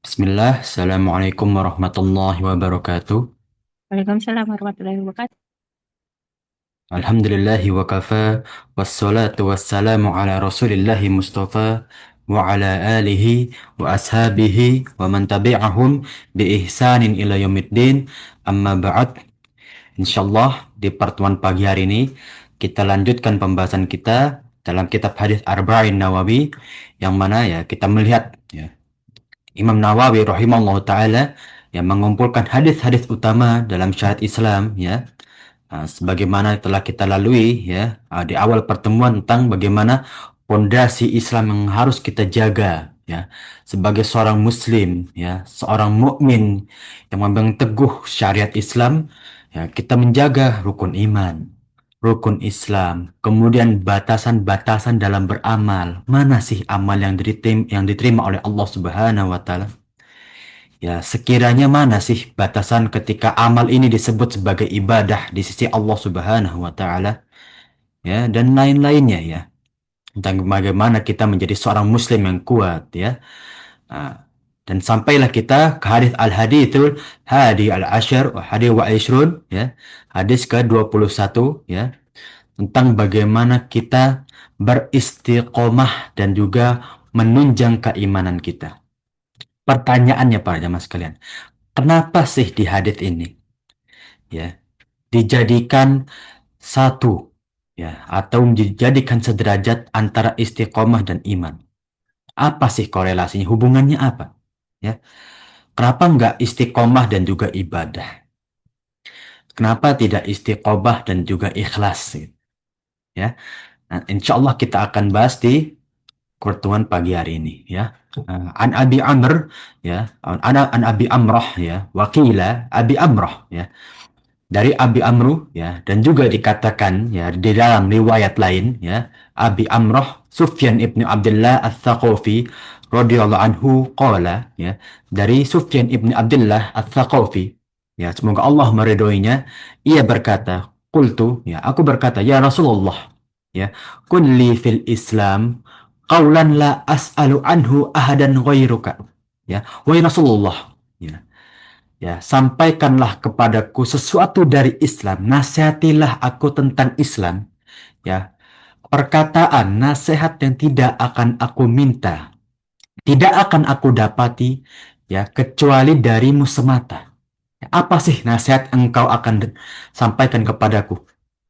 Bismillah, Assalamualaikum warahmatullahi wabarakatuh. Waalaikumsalam warahmatullahi wabarakatuh. Alhamdulillahi wa kafa, wassalatu wassalamu ala rasulillahi mustafa, wa ala alihi wa ashabihi wa man tabi'ahum bi ihsanin ila yaumiddin, amma ba'd. Insyaallah di pertemuan pagi hari ini kita lanjutkan pembahasan kita dalam kitab hadis Arba'in Nawawi, yang mana ya kita melihat ya Imam Nawawi rahimahullah taala yang mengumpulkan hadis-hadis utama dalam syariat Islam ya. Sebagaimana telah kita lalui ya di awal pertemuan tentang bagaimana pondasi Islam yang harus kita jaga ya sebagai seorang muslim ya, seorang mukmin yang memegang teguh syariat Islam ya, kita menjaga rukun iman, rukun Islam, kemudian batasan-batasan dalam beramal. Mana sih amal yang diterima oleh Allah Subhanahu wa taala? Ya, sekiranya mana sih batasan ketika amal ini disebut sebagai ibadah di sisi Allah Subhanahu wa taala, ya, dan lain-lainnya ya. Tentang bagaimana kita menjadi seorang muslim yang kuat ya. Ah, dan sampailah kita ke hadis al-hadithul hadi al-ashar wa hadi wa ishrun ya. Hadis ke-21 ya, tentang bagaimana kita beristiqomah dan juga menunjang keimanan kita. Pertanyaannya para jamaah sekalian, kenapa sih di hadis ini ya dijadikan satu ya atau dijadikan sederajat antara istiqomah dan iman? Apa sih korelasinya? Hubungannya apa? Ya, kenapa nggak istiqomah dan juga ibadah? Kenapa tidak istiqomah dan juga ikhlas? Gitu, ya, nah, insya Allah kita akan bahas di pertemuan pagi hari ini ya. An Abi Amr ya, an Abi Amrah ya, wakila Abi Amrah ya, dari Abi Amru ya, dan juga dikatakan ya di dalam riwayat lain ya, Abi Amroh Sufyan ibnu Abdullah Ats-Tsaqafi radhiyallahu anhu qala ya, dari Sufyan ibnu Abdullah Ats-Tsaqafi ya, semoga Allah meridhoinya, ia berkata, qultu ya, aku berkata, ya Rasulullah ya, kulli fil Islam qaulan la as'alu anhu ahadan ghairuka ya, wahai Rasulullah ya, ya, sampaikanlah kepadaku sesuatu dari Islam, nasihatilah aku tentang Islam, ya. Perkataan nasihat yang tidak akan aku minta, tidak akan aku dapati, ya, kecuali darimu semata. Apa sih nasihat engkau akan sampaikan kepadaku,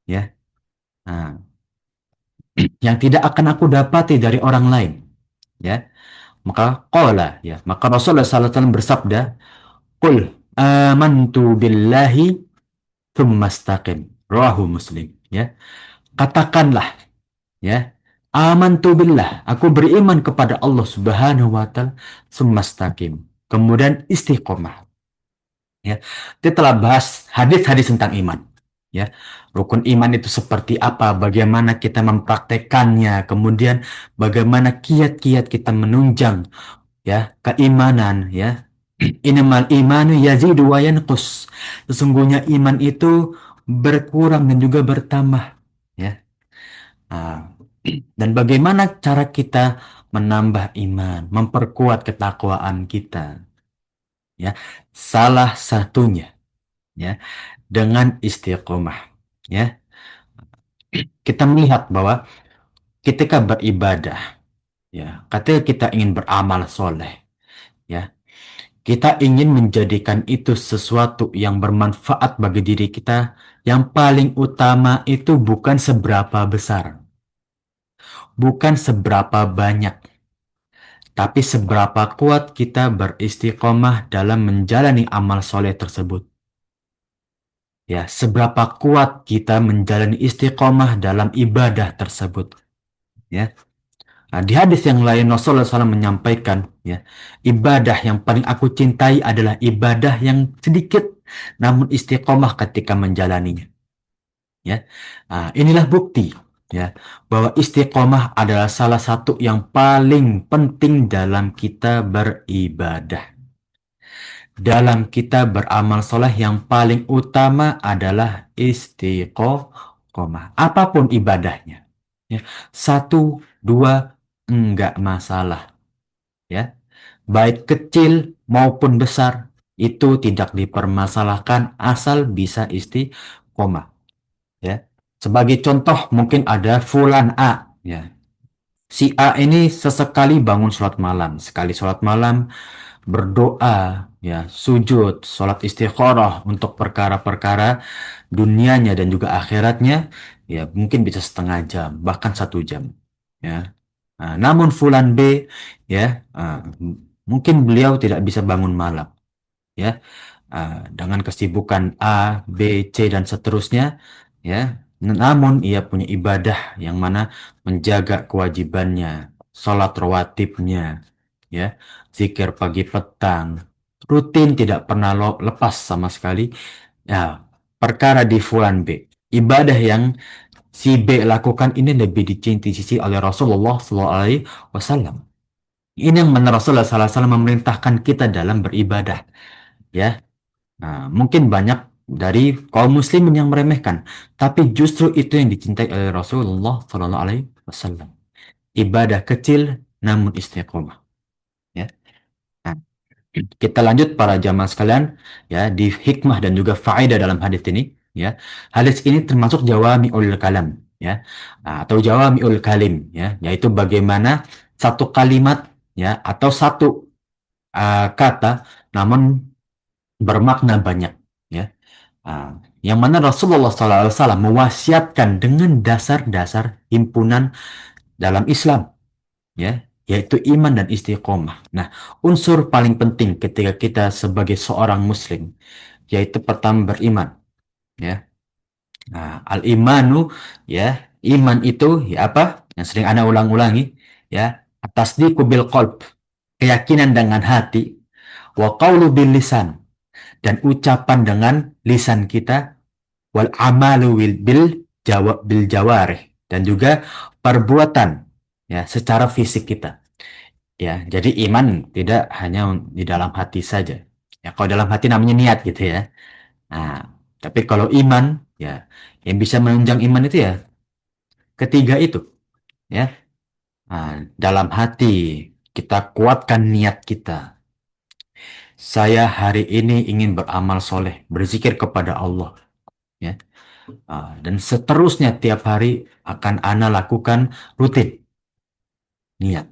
ya? Nah, yang tidak akan aku dapati dari orang lain, ya. Maka qala, ya, maka Rasulullah SAW bersabda, "Qul amantu billahi tsumma istaqim." Rawahu Muslim, ya. Katakanlah ya, amantu billah, aku beriman kepada Allah Subhanahu wa taala, tsumma istaqim. Kemudian istiqomah, ya. Dia telah bahas hadis-hadis tentang iman, ya. Rukun iman itu seperti apa, bagaimana kita mempraktekannya, kemudian bagaimana kiat-kiat kita menunjang ya keimanan ya. Innamal imanu yazidu wa yanqus. Sesungguhnya iman itu berkurang dan juga bertambah ya. Ah, dan bagaimana cara kita menambah iman, memperkuat ketakwaan kita ya. Salah satunya ya dengan istiqomah ya. Kita melihat bahwa ketika beribadah ya, ketika kita ingin beramal soleh ya, kita ingin menjadikan itu sesuatu yang bermanfaat bagi diri kita. Yang paling utama itu bukan seberapa besar, bukan seberapa banyak, tapi seberapa kuat kita beristiqomah dalam menjalani amal soleh tersebut. Ya, seberapa kuat kita menjalani istiqomah dalam ibadah tersebut. Ya. Nah, di hadis yang lain Rasulullah SAW menyampaikan, ya, ibadah yang paling aku cintai adalah ibadah yang sedikit namun istiqomah ketika menjalaninya. Ya, nah, inilah bukti ya bahwa istiqomah adalah salah satu yang paling penting dalam kita beribadah. Dalam kita beramal soleh yang paling utama adalah istiqomah. Apapun ibadahnya, ya, satu, dua, enggak masalah. Ya. baik kecil maupun besar, itu tidak dipermasalahkan asal bisa istiqomah. Ya, sebagai contoh mungkin ada Fulan A. Ya, si A ini sesekali bangun sholat malam, sekali sholat malam berdoa, ya, sujud, sholat istikharah untuk perkara-perkara dunianya dan juga akhiratnya, ya mungkin bisa setengah jam, bahkan 1 jam. Ya. Namun Fulan B, ya, mungkin beliau tidak bisa bangun malam, ya, dengan kesibukan A, B, C dan seterusnya, ya. Namun ia punya ibadah yang mana menjaga kewajibannya, sholat rawatibnya, ya, zikir pagi petang, rutin tidak pernah lepas sama sekali. Ya, perkara di Fulan B, ibadah yang si B lakukan ini lebih dicintai sisi oleh Rasulullah SAW. Ini yang mana Rasulullah SAW memerintahkan kita dalam beribadah, ya. Nah, mungkin banyak dari kaum muslimin yang meremehkan, tapi justru itu yang dicintai oleh Rasulullah SAW. Ibadah kecil namun istiqomah. Ya. Nah, kita lanjut para jamaah sekalian, ya, di hikmah dan juga faedah dalam hadis ini, ya. Hadis ini termasuk jawami'ul kalam, ya. Atau jawami'ul kalim, ya, yaitu bagaimana satu kalimat, ya, atau satu kata namun bermakna banyak, ya. Yang mana Rasulullah SAW mewasiatkan dengan dasar-dasar himpunan dalam Islam, ya, yaitu iman dan istiqomah. Nah, unsur paling penting ketika kita sebagai seorang Muslim, yaitu pertama beriman, ya. Al-imanu, ya, iman itu ya apa? Yang sering ana ulang-ulangi, ya, tasdiqu bil qalb, keyakinan dengan hati, wa qawlu bil lisan, dan ucapan dengan lisan kita, wal amalu bil jawarih, dan juga perbuatan, ya, secara fisik kita. Ya, jadi iman tidak hanya di dalam hati saja. Ya, kalau dalam hati namanya niat gitu ya. Nah, tapi kalau iman, ya, yang bisa menunjang iman itu ya ketiga itu, ya. Dalam hati kita kuatkan niat kita. Saya hari ini ingin beramal soleh, berzikir kepada Allah, ya. Dan seterusnya tiap hari akan ana lakukan rutin niat.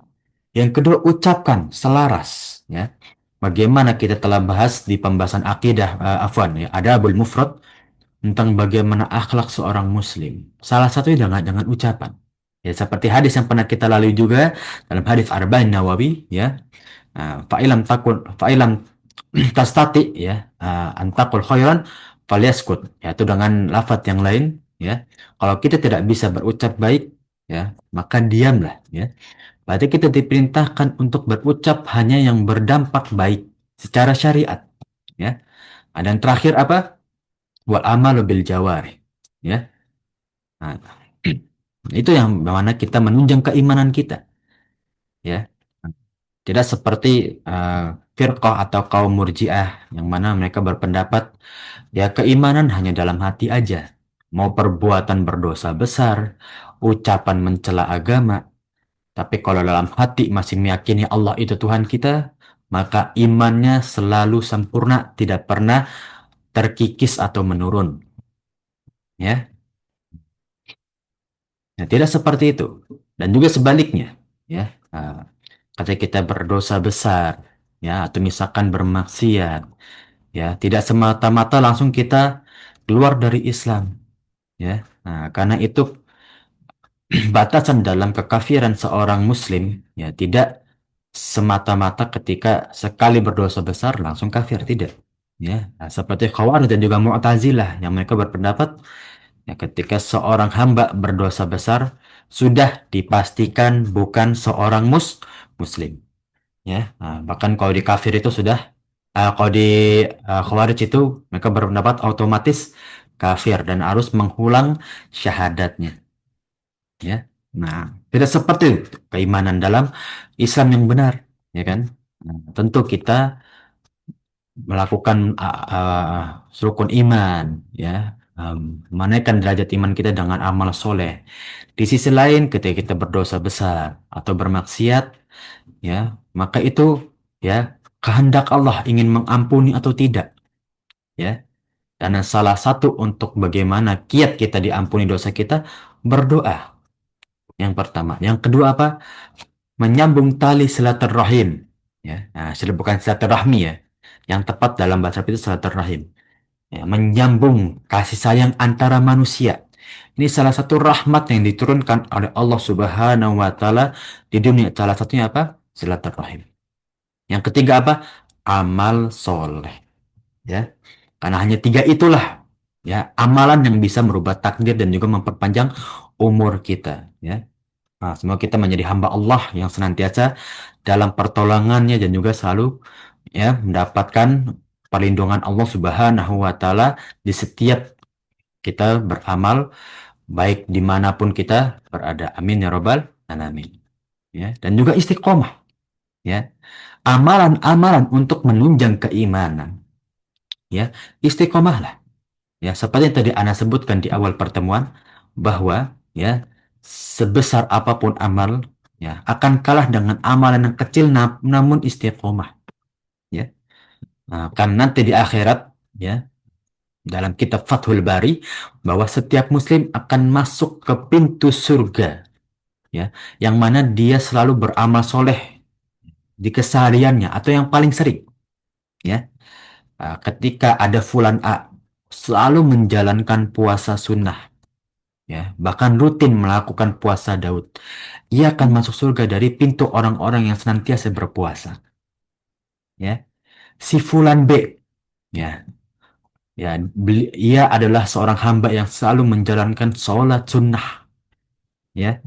Yang kedua, ucapkan selaras, ya. Bagaimana kita telah bahas di pembahasan akidah, afwan, ya, ada Adabul Mufrad, tentang bagaimana akhlak seorang muslim. Salah satunya dengan ucapan. Ya, seperti hadis yang pernah kita lalui juga dalam hadis Arba'in Nawawi, ya. Fa'ilam tastati, ya, antakul khairan falyaskut, yaitu dengan lafaz yang lain, ya. Kalau kita tidak bisa berucap baik, ya, maka diamlah, ya. Berarti kita diperintahkan untuk berucap hanya yang berdampak baik secara syariat, ya. Dan terakhir apa? Wal amalu bil jawari, ya. Nah, itu yang mana kita menunjang keimanan kita, ya. Tidak seperti firqah atau kaum murjiah yang mana mereka berpendapat ya keimanan hanya dalam hati aja. Mau perbuatan berdosa besar, ucapan mencela agama, tapi kalau dalam hati masih meyakini Allah itu Tuhan kita, maka imannya selalu sempurna, tidak pernah terkikis atau menurun. Ya, nah, tidak seperti itu. Dan juga sebaliknya, ya. Ketika kita berdosa besar, ya, atau misalkan bermaksiat, ya, tidak semata-mata langsung kita keluar dari Islam, ya. Karena itu batasan dalam kekafiran seorang muslim, ya, tidak semata-mata ketika sekali berdosa besar langsung kafir, tidak, ya. Seperti Khawarij dan juga Mu'tazilah yang mereka berpendapat ya ketika seorang hamba berdosa besar sudah dipastikan bukan seorang muslim, ya. Bahkan kalau di kafir itu sudah, kalau di Khawarij itu mereka berpendapat otomatis kafir dan harus mengulang syahadatnya, ya. Nah, tidak seperti itu keimanan dalam Islam yang benar, ya kan. Tentu kita melakukan rukun iman, ya, menaikkan derajat iman kita dengan amal soleh. Di sisi lain, ketika kita berdosa besar atau bermaksiat, ya, maka itu ya, kehendak Allah ingin mengampuni atau tidak, ya. Karena salah satu untuk bagaimana kiat kita diampuni dosa kita, berdoa. Yang pertama. Yang kedua apa? Menyambung tali silaturahim. Ya, nah, bukan silaturahmi ya. Yang tepat dalam bahasa Arab itu silaturahim. Ya, menyambung kasih sayang antara manusia. Ini salah satu rahmat yang diturunkan oleh Allah Subhanahu wa taala di dunia. Salah satunya apa? Silaturahim. Yang ketiga apa? Amal soleh. Ya, karena hanya tiga itulah ya amalan yang bisa merubah takdir dan juga memperpanjang umur kita. Ya, nah, semoga kita menjadi hamba Allah yang senantiasa dalam pertolongannya dan juga selalu ya mendapatkan perlindungan Allah Subhanahu wa taala di setiap kita beramal baik dimanapun kita berada. Amin ya robbal alamin. Ya, dan juga istiqomah. Ya, amalan-amalan untuk menunjang keimanan. Ya, istiqomahlah. Ya, seperti yang tadi Ana sebutkan di awal pertemuan bahwa ya sebesar apapun amal ya akan kalah dengan amalan yang kecil namun istiqomah ya. Nah, kan nanti di akhirat ya dalam kitab Fathul Bari bahwa setiap muslim akan masuk ke pintu surga ya yang mana dia selalu beramal soleh di kesehariannya atau yang paling sering ya. Ketika ada fulan A selalu menjalankan puasa sunnah ya, bahkan rutin melakukan puasa Daud. Ia akan masuk surga dari pintu orang-orang yang senantiasa berpuasa. Ya, si Fulan B, ya, ia adalah seorang hamba yang selalu menjalankan sholat sunnah. Ya,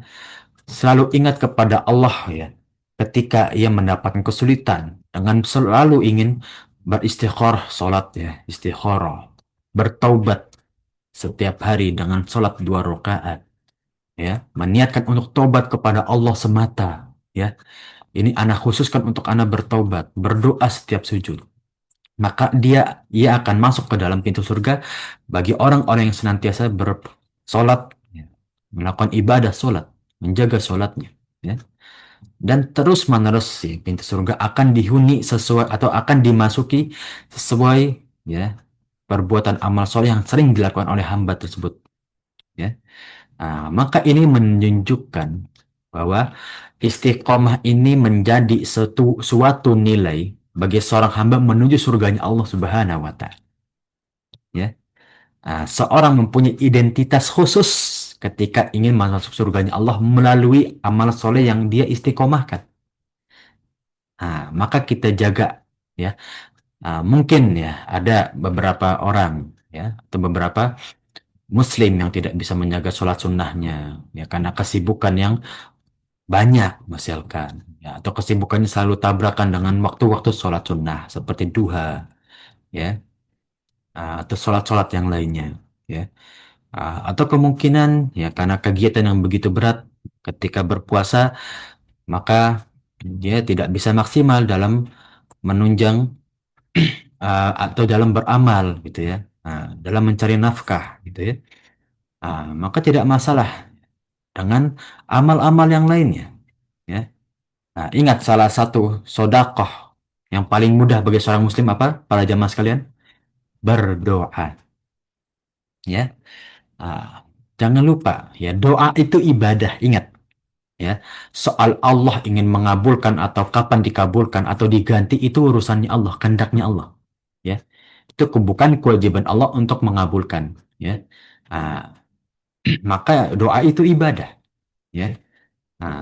selalu ingat kepada Allah ya, ketika ia mendapatkan kesulitan dengan selalu ingin beristikharah sholat ya, istikharah, bertaubat setiap hari dengan sholat 2 rakaat. Ya, meniatkan untuk tobat kepada Allah semata, ya. Ini anak khususkan untuk anak bertobat, berdoa setiap sujud. Maka ia akan masuk ke dalam pintu surga bagi orang-orang yang senantiasa bersolat, ya, melakukan ibadah solat, menjaga solatnya, ya. Dan terus menerus si pintu surga akan dihuni sesuai atau akan dimasuki sesuai ya perbuatan amal soleh yang sering dilakukan oleh hamba tersebut, ya. Nah, maka ini menunjukkan bahwa istiqomah ini menjadi suatu nilai bagi seorang hamba menuju surganya Allah Subhanahu wa Ta'ala. Ya. Nah, seorang mempunyai identitas khusus ketika ingin masuk surganya Allah melalui amal soleh yang dia istiqomahkan. Nah, maka kita jaga ya. Nah, mungkin ya ada beberapa orang ya atau beberapa muslim yang tidak bisa menjaga sholat sunnahnya ya karena kesibukan yang banyak misalkan ya atau kesibukannya selalu tabrakan dengan waktu-waktu sholat sunnah seperti duha ya atau sholat-sholat yang lainnya ya. Atau kemungkinan ya karena kegiatan yang begitu berat ketika berpuasa maka dia tidak bisa maksimal dalam menunjang atau dalam beramal gitu ya. Dalam mencari nafkah gitu ya. Maka tidak masalah dengan amal-amal yang lainnya ya. Nah, ingat salah satu sodakoh yang paling mudah bagi seorang muslim apa? Para jamaah sekalian, berdoa. Ya, jangan lupa ya doa itu ibadah. Ingat ya, soal Allah ingin mengabulkan atau kapan dikabulkan atau diganti itu urusannya Allah, kehendaknya Allah. Ya, itu bukan kewajiban Allah untuk mengabulkan. Ya, Ah, maka doa itu ibadah. Ya,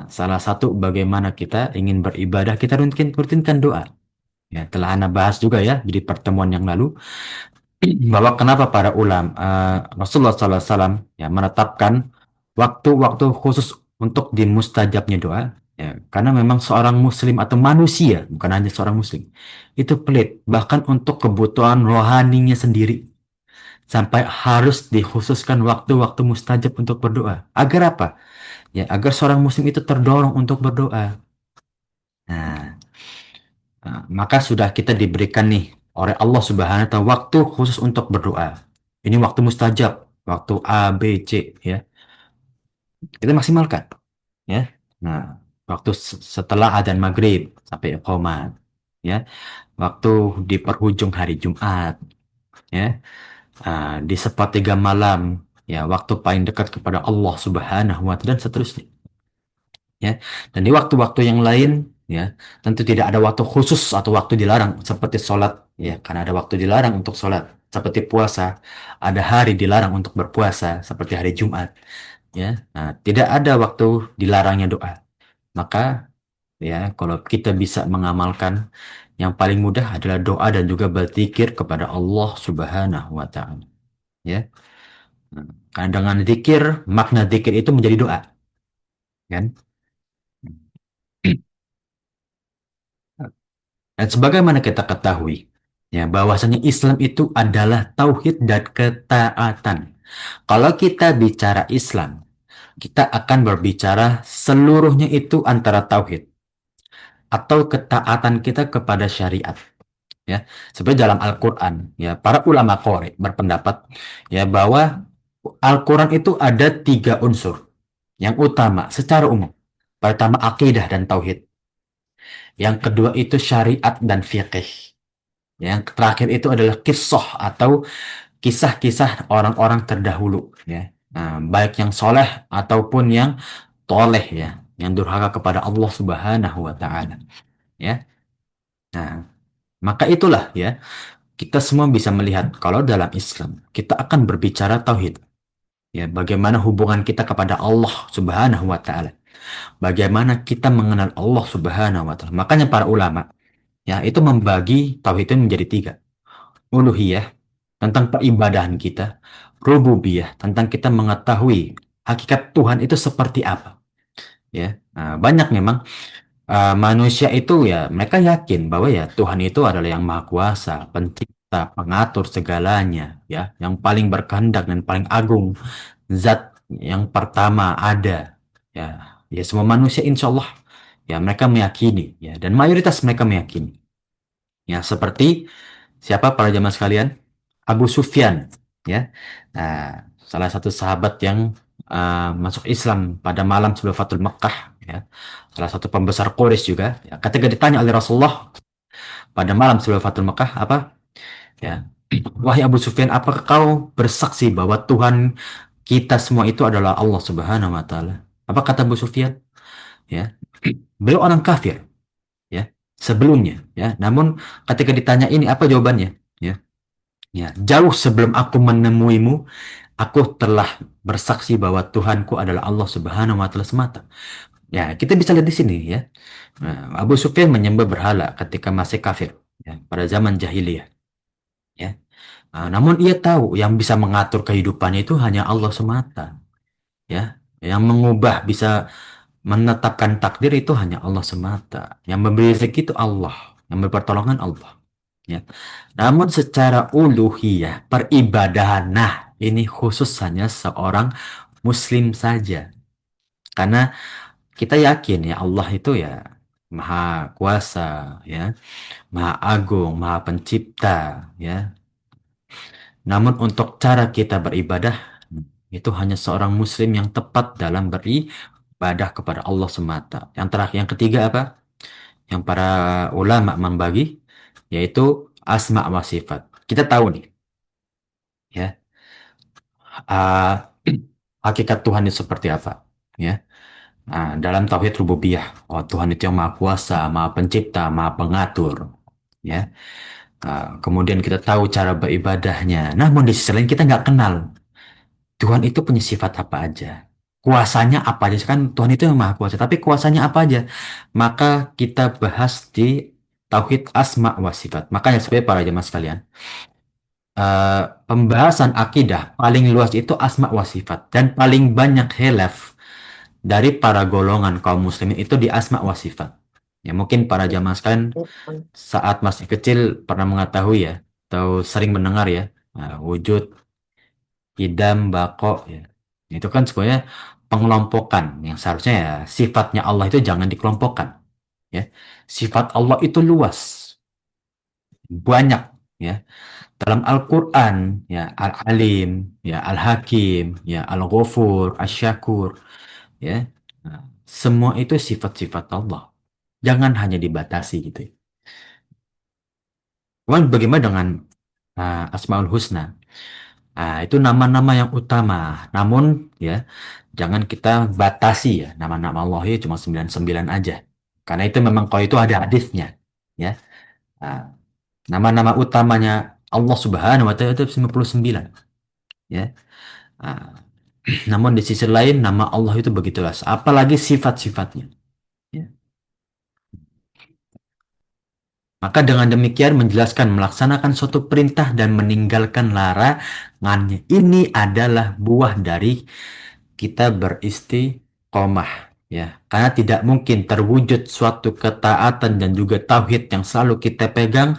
salah satu bagaimana kita ingin beribadah kita rutinkan doa. Ya, telah Anda bahas juga ya di pertemuan yang lalu bahwa kenapa para ulama Rasulullah SAW ya menetapkan waktu-waktu khusus untuk dimustajabnya doa ya karena memang seorang muslim atau manusia bukan hanya seorang muslim itu pelit bahkan untuk kebutuhan rohaninya sendiri sampai harus dikhususkan waktu-waktu mustajab untuk berdoa agar apa ya agar seorang muslim itu terdorong untuk berdoa. Nah, maka sudah kita diberikan nih oleh Allah Subhanahu wa taala waktu khusus untuk berdoa. Ini waktu mustajab, waktu A, B, C ya. Kita maksimalkan ya. Nah, waktu setelah adzan maghrib sampai iqamah. ya, waktu di perhujung hari Jumat, ya, di sepertiga malam, ya, waktu paling dekat kepada Allah Subhanahu wa Ta'ala dan seterusnya. Ya, dan di waktu-waktu yang lain, ya, tentu tidak ada waktu khusus atau waktu dilarang seperti sholat, ya, karena ada waktu dilarang untuk sholat seperti puasa, ada hari dilarang untuk berpuasa seperti hari Jumat, ya. Nah, tidak ada waktu dilarangnya doa. Maka, ya, kalau kita bisa mengamalkan, yang paling mudah adalah doa dan juga berzikir kepada Allah Subhanahu wa Ta'ala, ya. Nah, karena dengan zikir, makna zikir itu menjadi doa, kan? Dan sebagaimana kita ketahui, ya, bahwasanya Islam itu adalah tauhid dan ketaatan. Kalau kita bicara Islam, kita akan berbicara seluruhnya itu antara tauhid atau ketaatan kita kepada syariat. Ya, seperti dalam Al-Quran, ya, para ulama Qori berpendapat, ya, bahwa Al-Quran itu ada tiga unsur yang utama secara umum. Pertama akidah dan tauhid. Yang kedua itu syariat dan fiqih. Yang terakhir itu adalah kisah atau kisah-kisah orang-orang terdahulu, ya. Nah, baik yang soleh ataupun yang toleh, ya, yang durhaka kepada Allah Subhanahu wa Ta'ala, ya. Nah, maka itulah, ya, kita semua bisa melihat kalau dalam Islam kita akan berbicara tauhid, ya, bagaimana hubungan kita kepada Allah Subhanahu wa Ta'ala, bagaimana kita mengenal Allah Subhanahu wa Ta'ala. Makanya para ulama, ya, itu membagi tauhid itu menjadi tiga. Uluhiyah tentang peribadahan kita, rububiyah tentang kita mengetahui hakikat Tuhan itu seperti apa, ya. Nah, banyak memang manusia itu, ya, mereka yakin bahwa, ya, Tuhan itu adalah yang maha kuasa, pencipta, pengatur segalanya, ya, yang paling berkehendak dan paling agung, zat yang pertama ada, ya. Ya, semua manusia insya Allah, ya, mereka meyakini, ya, dan mayoritas mereka meyakini, ya, seperti siapa para jamaah sekalian? Abu Sufyan, ya. Nah, salah satu sahabat yang masuk Islam pada malam sebelum Fatul Makkah, ya. Salah satu pembesar Quraisy juga, ya. Ketika ditanya oleh Rasulullah pada malam sebelum Fatul Makkah, apa? Ya, wahai Abu Sufyan, apakah kau bersaksi bahwa Tuhan kita semua itu adalah Allah Subhanahu wa Ta'ala? Apa kata Abu Sufyan? Ya, beliau orang kafir, ya, sebelumnya, ya. Namun ketika ditanya ini apa jawabannya? Ya, ya, jauh sebelum aku menemuimu, aku telah bersaksi bahwa Tuhanku adalah Allah Subhanahu wa Ta'ala semata. Ya, kita bisa lihat di sini, ya. Nah, Abu Sufyan menyembah berhala ketika masih kafir, ya, pada zaman jahiliyah, ya. Namun ia tahu yang bisa mengatur kehidupannya itu hanya Allah semata, ya. Yang mengubah, bisa menetapkan takdir itu hanya Allah semata. Yang memberi rezeki itu Allah, yang memberi pertolongan Allah, ya. Namun secara uluhiyah, peribadahan, nah, ini khusus hanya seorang Muslim saja. Karena kita yakin, ya, Allah itu, ya, maha kuasa, ya, maha agung, maha pencipta, ya. Namun untuk cara kita beribadah, itu hanya seorang Muslim yang tepat dalam beribadah kepada Allah semata. Yang terakhir, yang ketiga apa? Yang para ulama membagi, yaitu asma wa sifat. Kita tahu nih, ya, ah, hakikat Tuhan itu seperti apa, ya. Dalam tauhid rububiyah, oh, Tuhan itu yang maha kuasa, maha pencipta, maha pengatur, ya. Kemudian kita tahu cara beribadahnya. Namun di sisi lain kita nggak kenal Tuhan itu punya sifat apa aja, kuasanya apa aja. Kan Tuhan itu yang maha kuasa, tapi kuasanya apa aja? Maka kita bahas di tauhid asma wa sifat. Makanya sebenarnya para jemaah sekalian, pembahasan akidah paling luas itu asma wa sifat dan paling banyak hilaf dari para golongan kaum muslimin itu di asma wa sifat. Ya, mungkin para jamaah sekalian saat masih kecil pernah mengetahui, ya, atau sering mendengar, ya, wujud, idam, bako, ya. Itu kan sebenarnya pengelompokan yang seharusnya, ya, sifatnya Allah itu jangan dikelompokkan, ya. Sifat Allah itu luas, banyak, ya. Dalam Al-Quran, ya, Al-Alim, ya, Al-Hakim, ya, Al-Ghafur, Asy-Syakur, ya. Nah, semua itu sifat-sifat Allah. Jangan hanya dibatasi gitu, ya. Cuman bagaimana dengan Asmaul Husna? Itu nama-nama yang utama. Namun ya, jangan kita batasi ya nama-nama Allah ya cuma 99 aja. Karena itu memang kalau itu ada hadisnya. Ya. Ah, nama-nama utamanya Allah Subhanahu wa taala itu 99 ya. Ah, namun di sisi lain nama Allah itu begitu luas, apalagi sifat-sifatnya. Ya. Maka dengan demikian menjelaskan melaksanakan suatu perintah dan meninggalkan larangannya. Ini adalah buah dari kita beristiqomah ya. Karena tidak mungkin terwujud suatu ketaatan dan juga tauhid yang selalu kita pegang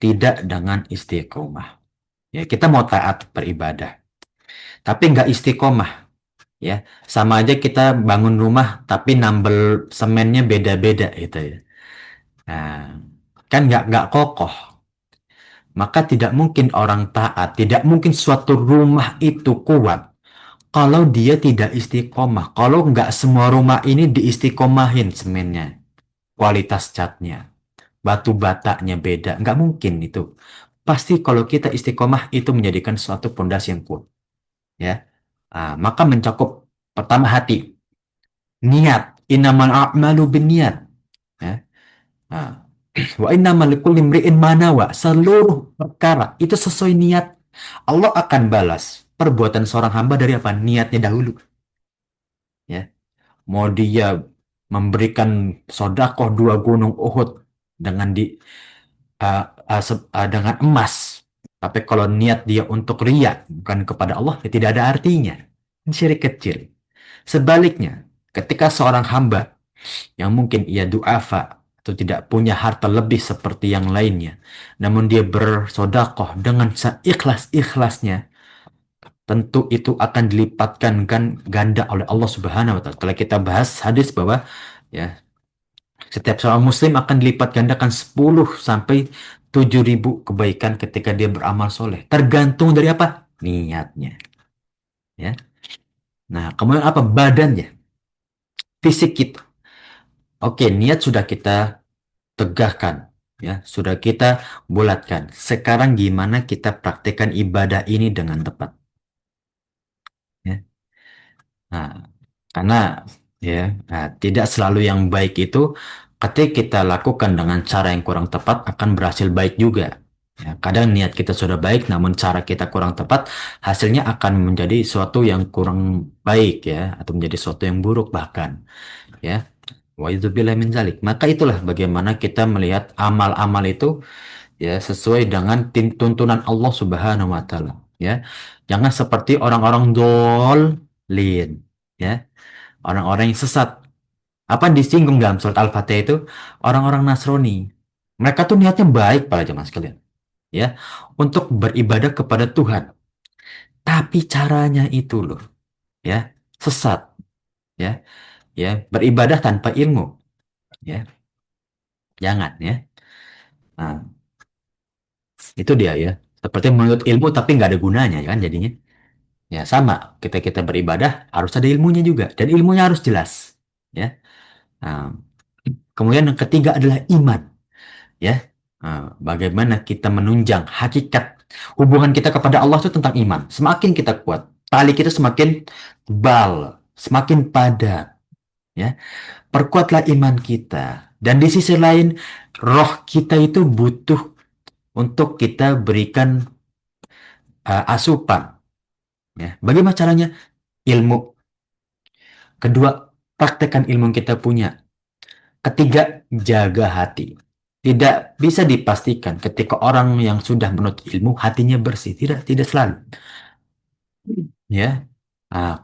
tidak dengan istiqomah. Ya, kita mau taat beribadah, tapi nggak istiqomah ya. Sama aja kita bangun rumah tapi nambel semennya beda-beda gitu ya. Nah, kan nggak kokoh. Maka tidak mungkin orang taat, tidak mungkin suatu rumah itu kuat kalau dia tidak istiqomah. Kalau nggak semua rumah ini diistiqomahin semennya, kualitas catnya, batu batanya beda, nggak mungkin itu. Pasti kalau kita istiqomah itu menjadikan suatu pondasi yang kuat, ya. Maka mencakup pertama hati, niat, innamal a'malu binniat, ya. Ah, wa innamal likulli imri'in ma nawa. Seluruh perkara itu sesuai niat. Allah akan balas perbuatan seorang hamba dari apa? Niatnya dahulu, ya. Mau dia memberikan sodakoh 2 gunung Uhud dengan dengan emas, tapi kalau niat dia untuk riya bukan kepada Allah, ya tidak ada artinya. Ini syirik kecil. Sebaliknya, ketika seorang hamba yang mungkin ia duafa atau tidak punya harta lebih seperti yang lainnya, namun dia bersodakoh dengan seikhlas-ikhlasnya, tentu itu akan dilipatkan kan ganda oleh Allah Subhanahu wa taala. Kalau kita bahas hadis bahwa ya setiap seorang muslim akan dilipat gandakan 10 sampai 7.000 kebaikan ketika dia beramal soleh. Tergantung dari apa? Niatnya, ya. Nah, kemudian apa? Badannya, fisik kita. Oke, niat sudah kita tegakkan, ya, sudah kita bulatkan. Sekarang gimana kita praktekkan ibadah ini dengan tepat, ya? Nah, karena ya, tidak selalu yang baik itu ketika kita lakukan dengan cara yang kurang tepat akan berhasil baik juga. Ya, kadang niat kita sudah baik, namun cara kita kurang tepat, hasilnya akan menjadi suatu yang kurang baik ya, atau menjadi suatu yang buruk bahkan. Ya, wa idzubillahi min dzalik. Maka itulah bagaimana kita melihat amal-amal itu ya sesuai dengan tuntunan Allah Subhanahu wa taala. Ya, jangan seperti orang-orang dolin. Ya, orang-orang yang sesat. Apa disinggung dalam surat Al-Fatihah itu? Orang-orang Nasrani. Mereka tuh niatnya baik para jemaah sekalian. Ya, untuk beribadah kepada Tuhan. Tapi caranya itu loh, ya, sesat. Ya, ya, beribadah tanpa ilmu. Ya, jangan ya. Nah, itu dia ya. Seperti menuntut ilmu tapi nggak ada gunanya kan jadinya. Ya sama, kita beribadah harus ada ilmunya juga. Dan ilmunya harus jelas. Ya. Nah, kemudian yang ketiga adalah iman. Ya. Bagaimana kita menunjang hakikat hubungan kita kepada Allah itu tentang iman. Semakin kita kuat, tali kita semakin tebal, semakin padat, ya. Perkuatlah iman kita. Dan di sisi lain, roh kita itu butuh untuk kita berikan asupan, ya. Bagaimana caranya? Ilmu. Kedua, praktekkan ilmu yang kita punya. Ketiga, jaga hati. Tidak bisa dipastikan ketika orang yang sudah menuntut ilmu hatinya bersih. Tidak, tidak selalu. Ya,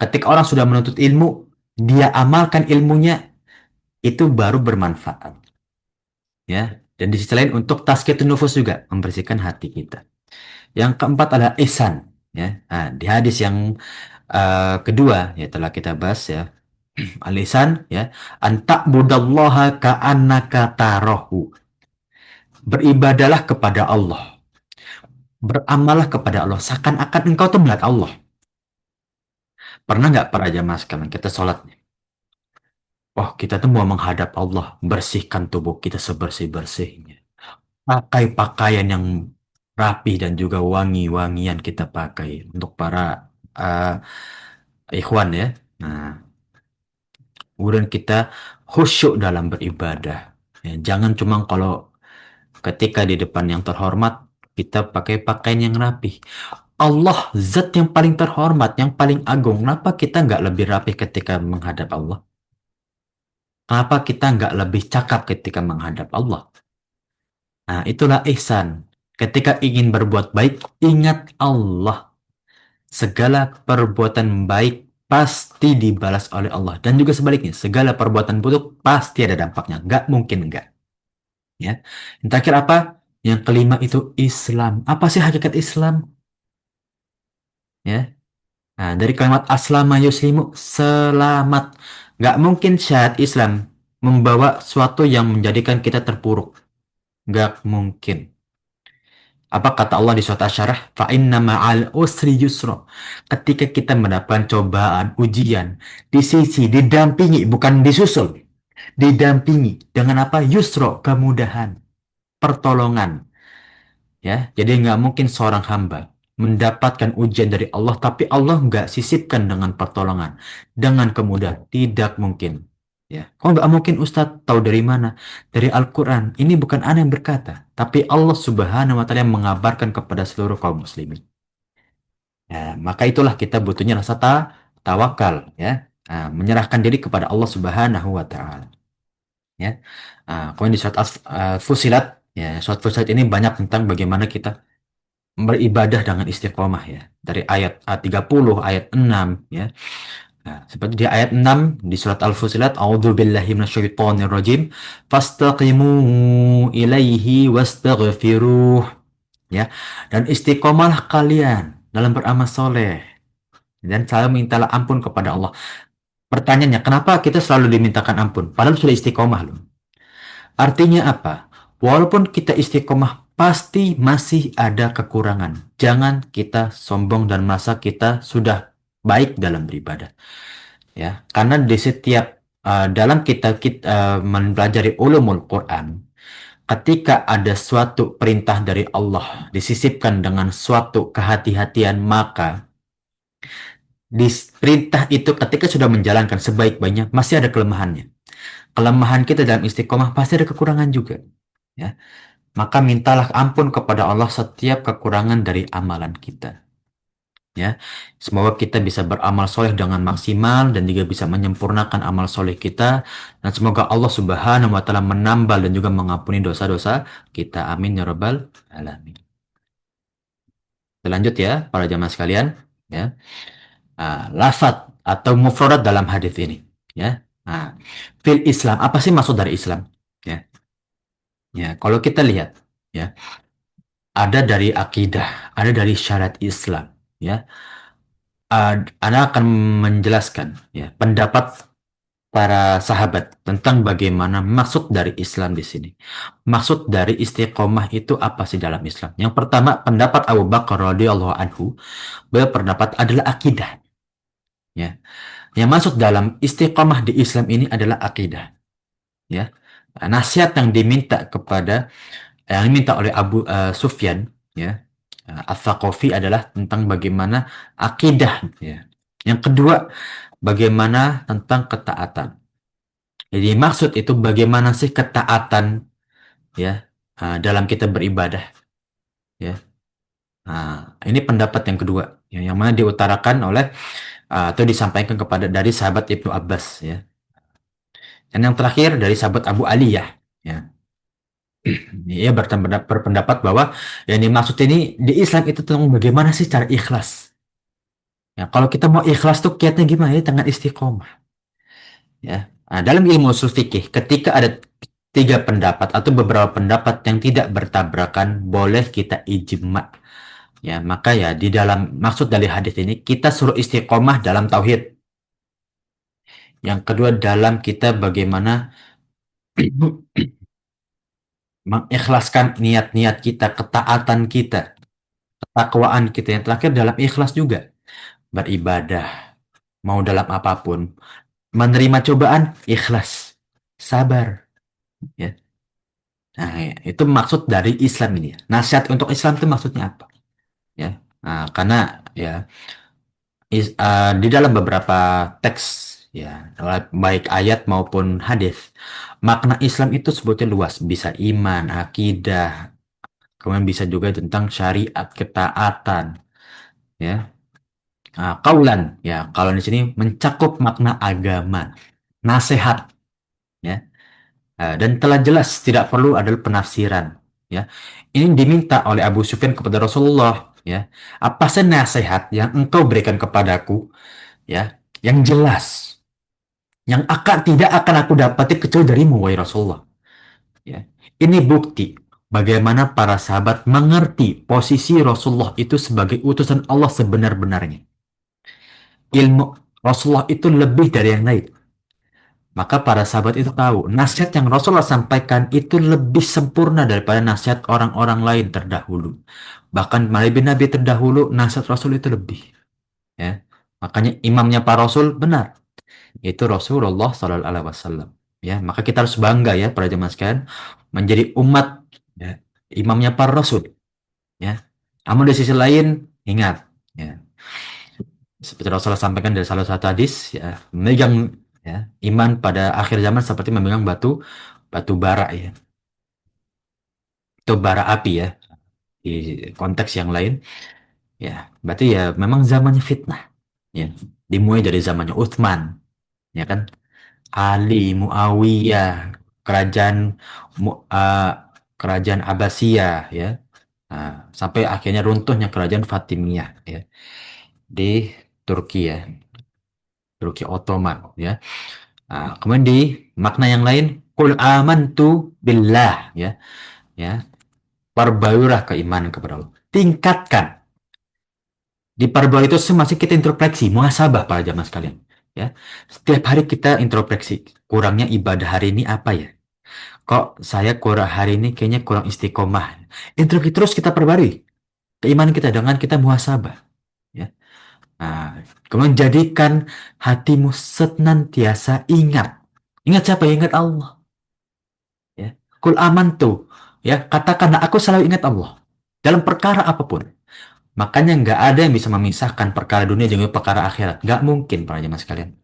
ketika orang sudah menuntut ilmu, dia amalkan ilmunya itu baru bermanfaat. Ya, dan di sisi lain untuk tazkiyatun nufus juga membersihkan hati kita. Yang keempat adalah ihsan. Ya, di hadis yang kedua ya telah kita bahas ya al-ihsan ya anta'budallaha ka'annaka tarahu. Beribadalah kepada Allah. Beramallah kepada Allah seakan-akan engkau tuh melihat Allah. Pernah nggak para jamaah sekalian kita sholat nih? Oh, kita tuh mau menghadap Allah, bersihkan tubuh kita sebersih-bersihnya. pakai pakaian yang rapi dan juga wangi-wangian kita pakai untuk para uh, ikhwan ya. Nah, kemudian kita khusyuk dalam beribadah. Ya, jangan cuma kalau ketika di depan yang terhormat kita pakai pakaian yang rapi. Allah, zat yang paling terhormat, yang paling agung. Kenapa kita nggak lebih rapi ketika menghadap Allah? Kenapa kita nggak lebih cakap ketika menghadap Allah? Nah, itulah ihsan. Ketika ingin berbuat baik, ingat Allah. Segala perbuatan baik pasti dibalas oleh Allah. Dan juga sebaliknya, segala perbuatan buruk pasti ada dampaknya. Nggak mungkin nggak. Ya. Yang terakhir apa? Yang kelima itu Islam. Apa sih hakikat Islam? Ya. Nah, dari kalimat aslama yuslimu, selamat. Nggak mungkin syariat Islam membawa suatu yang menjadikan kita terpuruk. Nggak mungkin. Apa kata Allah di surat Asy-Syarah? Fa inna ma'al usri yusra. Ketika kita mendapatkan cobaan, ujian, di sisi, didampingi, bukan disusul. Didampingi dengan apa? Yusra, kemudahan, pertolongan. Ya, jadi nggak mungkin seorang hamba mendapatkan ujian dari Allah, tapi Allah nggak sisipkan dengan pertolongan, dengan kemudahan. Tidak mungkin. Ya, kok nggak mungkin Ustadz? Tahu dari mana? Dari Al-Quran. Ini bukan ana yang berkata, tapi Allah Subhanahu Wa Taala yang mengabarkan kepada seluruh kaum muslimin. Ya, maka itulah kita butuhnya rasa tawakal, ya. Nah, menyerahkan diri kepada Allah Subhanahu Wa Taala. Ya, kemudian di surat Fusilat, ya, surat Fusilat ini banyak tentang bagaimana kita beribadah dengan istiqomah ya. Dari ayat 30, ayat 6 ya. Nah, seperti di ayat 6 di surat Al-Fusilat, A'udzubillahi minasyaitonirrajim, fastaqimu ilaihi wastaghfiruh ya. Dan istiqomahlah kalian dalam beramal soleh dan selalu mintalah ampun kepada Allah. Pertanyaannya, kenapa kita selalu dimintakan ampun? Padahal sudah istiqomah loh. Artinya apa? Walaupun kita istiqomah, pasti masih ada kekurangan. Jangan kita sombong dan merasa kita sudah baik dalam beribadah. Ya, karena di setiap dalam kita mempelajari ulumul Quran, ketika ada suatu perintah dari Allah disisipkan dengan suatu kehati-hatian, maka di perintah itu ketika sudah menjalankan sebaik-baiknya masih ada kelemahannya. Kelemahan kita dalam istiqomah pasti ada kekurangan juga. Ya. Maka mintalah ampun kepada Allah setiap kekurangan dari amalan kita. Ya, semoga kita bisa beramal soleh dengan maksimal dan juga bisa menyempurnakan amal soleh kita. Dan semoga Allah Subhanahu Wa Taala menambal dan juga mengampuni dosa-dosa kita. Amin ya Rabbal Alamin. Kita lanjut ya, para jamaah sekalian. Ya, lafadz atau mufradat dalam hadis ini. Ya, fil Islam. Apa sih maksud dari Islam? Ya, ya. Kalau kita lihat, ya, ada dari akidah, ada dari syariat Islam, ya. Anda akan menjelaskan ya pendapat para sahabat tentang bagaimana maksud dari Islam di sini. Maksud dari istiqomah itu apa sih dalam Islam? Yang pertama, pendapat Abu Bakar radhiyallahu anhu, beliau pendapat adalah akidah, ya. Yang masuk dalam istiqomah di Islam ini adalah akidah, ya. Nasihat yang diminta kepada yang diminta oleh Abu Sufyan, ya, Ats-Tsaqafi adalah tentang bagaimana akidah, ya. Yang kedua, bagaimana tentang ketaatan. Jadi maksud itu bagaimana sih ketaatan ya dalam kita beribadah ya. Ini pendapat yang kedua ya, yang mana diutarakan oleh atau disampaikan kepada dari sahabat Ibnu Abbas ya. Dan yang terakhir dari sahabat Abu Aliyah ya. Ia berpendapat bahwa yang dimaksud ini di Islam itu tentang bagaimana sih cara ikhlas. Ya, kalau kita mau ikhlas tuh kiatnya gimana ya dengan istiqomah. Ya. Dalam ilmu usul fikih, ketika ada tiga pendapat atau beberapa pendapat yang tidak bertabrakan, boleh kita ijma. Ya, maka ya di dalam maksud dari hadis ini kita suruh istiqomah dalam tauhid. Yang kedua dalam kita bagaimana mengikhlaskan niat-niat kita, ketaatan kita, ketakwaan kita. Yang terakhir dalam ikhlas juga beribadah, mau dalam apapun, menerima cobaan, ikhlas, sabar. Ya. Nah, itu maksud dari Islam ini ya. Nasihat untuk Islam itu maksudnya apa? Ya. Nah, karena ya di dalam beberapa teks ya, baik ayat maupun hadis, makna Islam itu sebetulnya luas, bisa iman, akidah, kemudian bisa juga tentang syariat, ketaatan, ya. Kaulan, ya, kalau di sini mencakup makna agama, nasihat, ya. Dan telah jelas tidak perlu ada penafsiran, ya. Ini diminta oleh Abu Sufyan kepada Rasulullah, ya. Apa sih nasihat yang engkau berikan kepadaku, ya, yang jelas, yang tidak akan aku dapati kecuali darimu, wahai Rasulullah, ya. Ini bukti bagaimana para sahabat mengerti posisi Rasulullah itu sebagai utusan Allah sebenar-benarnya. Ilmu Rasulullah itu lebih dari yang lain. Maka para sahabat itu tahu, nasihat yang Rasulullah sampaikan itu lebih sempurna daripada nasihat orang-orang lain terdahulu. Bahkan nabi-nabi terdahulu, nasihat Rasul itu lebih. Ya. Makanya imamnya para Rasul benar, yaitu Rasulullah Sallallahu Alaihi Wasallam. Ya, maka kita harus bangga ya para jemaah sekalian menjadi umat, ya, imamnya para Rasul. Ya. Namun di sisi lain ingat, ya, seperti Rasulullah sampaikan dari salah satu hadis, ya, memegang, ya, iman pada akhir zaman seperti memegang batu bara, ya, itu bara api ya, di konteks yang lain, ya, berarti ya memang zamannya fitnah, ya, dimulai dari zamannya Utsman, ya kan, Ali, Muawiyah, kerajaan uh, kerajaan Abbasiyah, ya. Nah, sampai akhirnya runtuhnya kerajaan Fatimiyah, ya, di Turki, ya, Turki Ottoman, ya. Kemudian di makna yang lain, Qul amantu billah, ya, ya, perbarulah keimanan kepada Allah. Tingkatkan. Di perbarui itu masih kita introspeksi, muhasabah para jamaah sekalian. Ya, setiap hari kita introspeksi. Kurangnya ibadah hari ini apa ya? Kok saya kurang hari ini kayaknya kurang istiqomah. Introspeksi terus kita perbarui keimanan kita dengan kita muhasabah. Ya. Nah, kemudian jadikan hatimu senantiasa ingat. Ingat siapa? Ingat Allah. Ya. Kul amantu. Ya, katakanlah aku selalu ingat Allah dalam perkara apapun. Makanya nggak ada yang bisa memisahkan perkara dunia dengan perkara akhirat. Nggak mungkin para jemaah sekalian.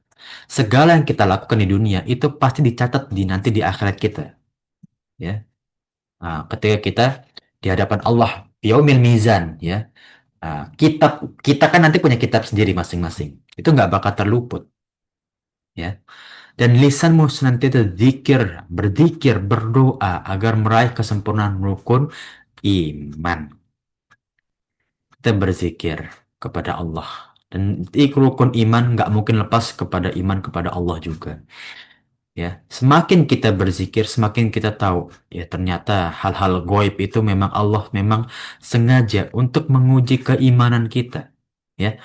Segala yang kita lakukan di dunia itu pasti dicatat di nanti di akhirat kita. Ya, ketika kita di hadapan Allah, yaumil mizan, ya. Kitab kita kan nanti punya kitab sendiri masing-masing. Itu nggak bakal terluput, ya. Dan lisanmu senantiasa zikir, berzikir, berdoa agar meraih kesempurnaan rukun iman. Kita berzikir kepada Allah. Dan rukun iman nggak mungkin lepas kepada iman kepada Allah juga. Ya, semakin kita berzikir, semakin kita tahu, ya, ternyata hal-hal goib itu memang Allah memang sengaja untuk menguji keimanan kita. Ya,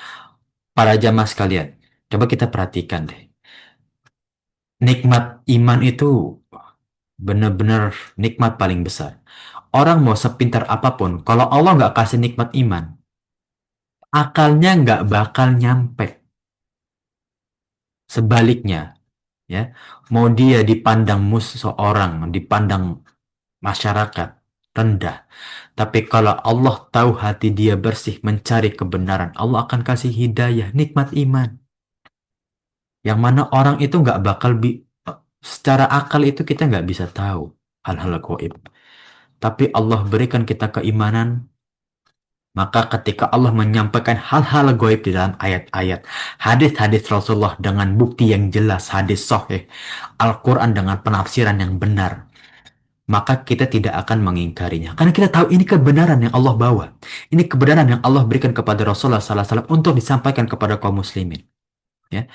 para jamaah sekalian, coba kita perhatikan deh. Nikmat iman itu benar-benar nikmat paling besar. Orang mau sepintar apapun, kalau Allah nggak kasih nikmat iman, akalnya nggak bakal nyampe. Sebaliknya, ya, mau dia dipandang seorang, dipandang masyarakat rendah, tapi kalau Allah tahu hati dia bersih mencari kebenaran, Allah akan kasih hidayah, nikmat iman, yang mana orang itu nggak bakal secara akal itu kita nggak bisa tahu hal-hal gaib, tapi Allah berikan kita keimanan. Maka ketika Allah menyampaikan hal-hal gaib di dalam ayat-ayat, hadis-hadis Rasulullah dengan bukti yang jelas, hadis sahih, Al-Quran dengan penafsiran yang benar, maka kita tidak akan mengingkarinya. Karena kita tahu ini kebenaran yang Allah bawa. Ini kebenaran yang Allah berikan kepada Rasulullah SAW untuk disampaikan kepada kaum muslimin. Ya,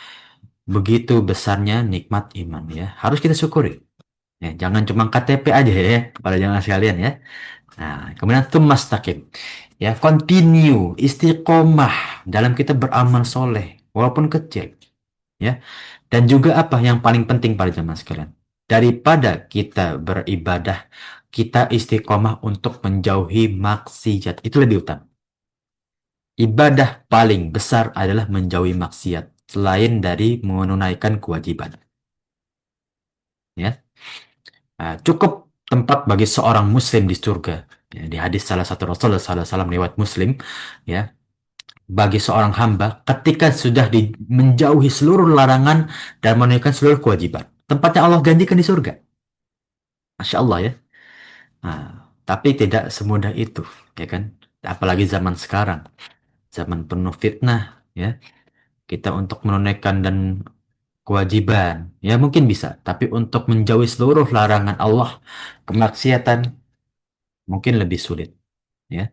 begitu besarnya nikmat iman, ya. Harus kita syukuri. Ya, jangan cuma KTP aja ya, kepada jangan sekalian ya. Nah, kemudian mustaqim. Ya, continue, istiqomah dalam kita beramal soleh, walaupun kecil. Ya, dan juga apa yang paling penting pada jamaah sekalian? Daripada kita beribadah, kita istiqomah untuk menjauhi maksiat. Itu lebih utama. Ibadah paling besar adalah menjauhi maksiat, selain dari menunaikan kewajiban. Ya, cukup tempat bagi seorang muslim di surga. Ya, di hadis salah satu Rasulullah SAW lewat Muslim, ya, bagi seorang hamba ketika sudah menjauhi seluruh larangan dan menunaikan seluruh kewajiban. Tempatnya Allah janjikan di surga. Masya Allah ya. Nah, tapi tidak semudah itu, ya kan? Apalagi zaman sekarang, zaman penuh fitnah, ya. Kita untuk menunaikan dan kewajiban, ya mungkin bisa. Tapi untuk menjauhi seluruh larangan Allah, kemaksiatan, mungkin lebih sulit, ya.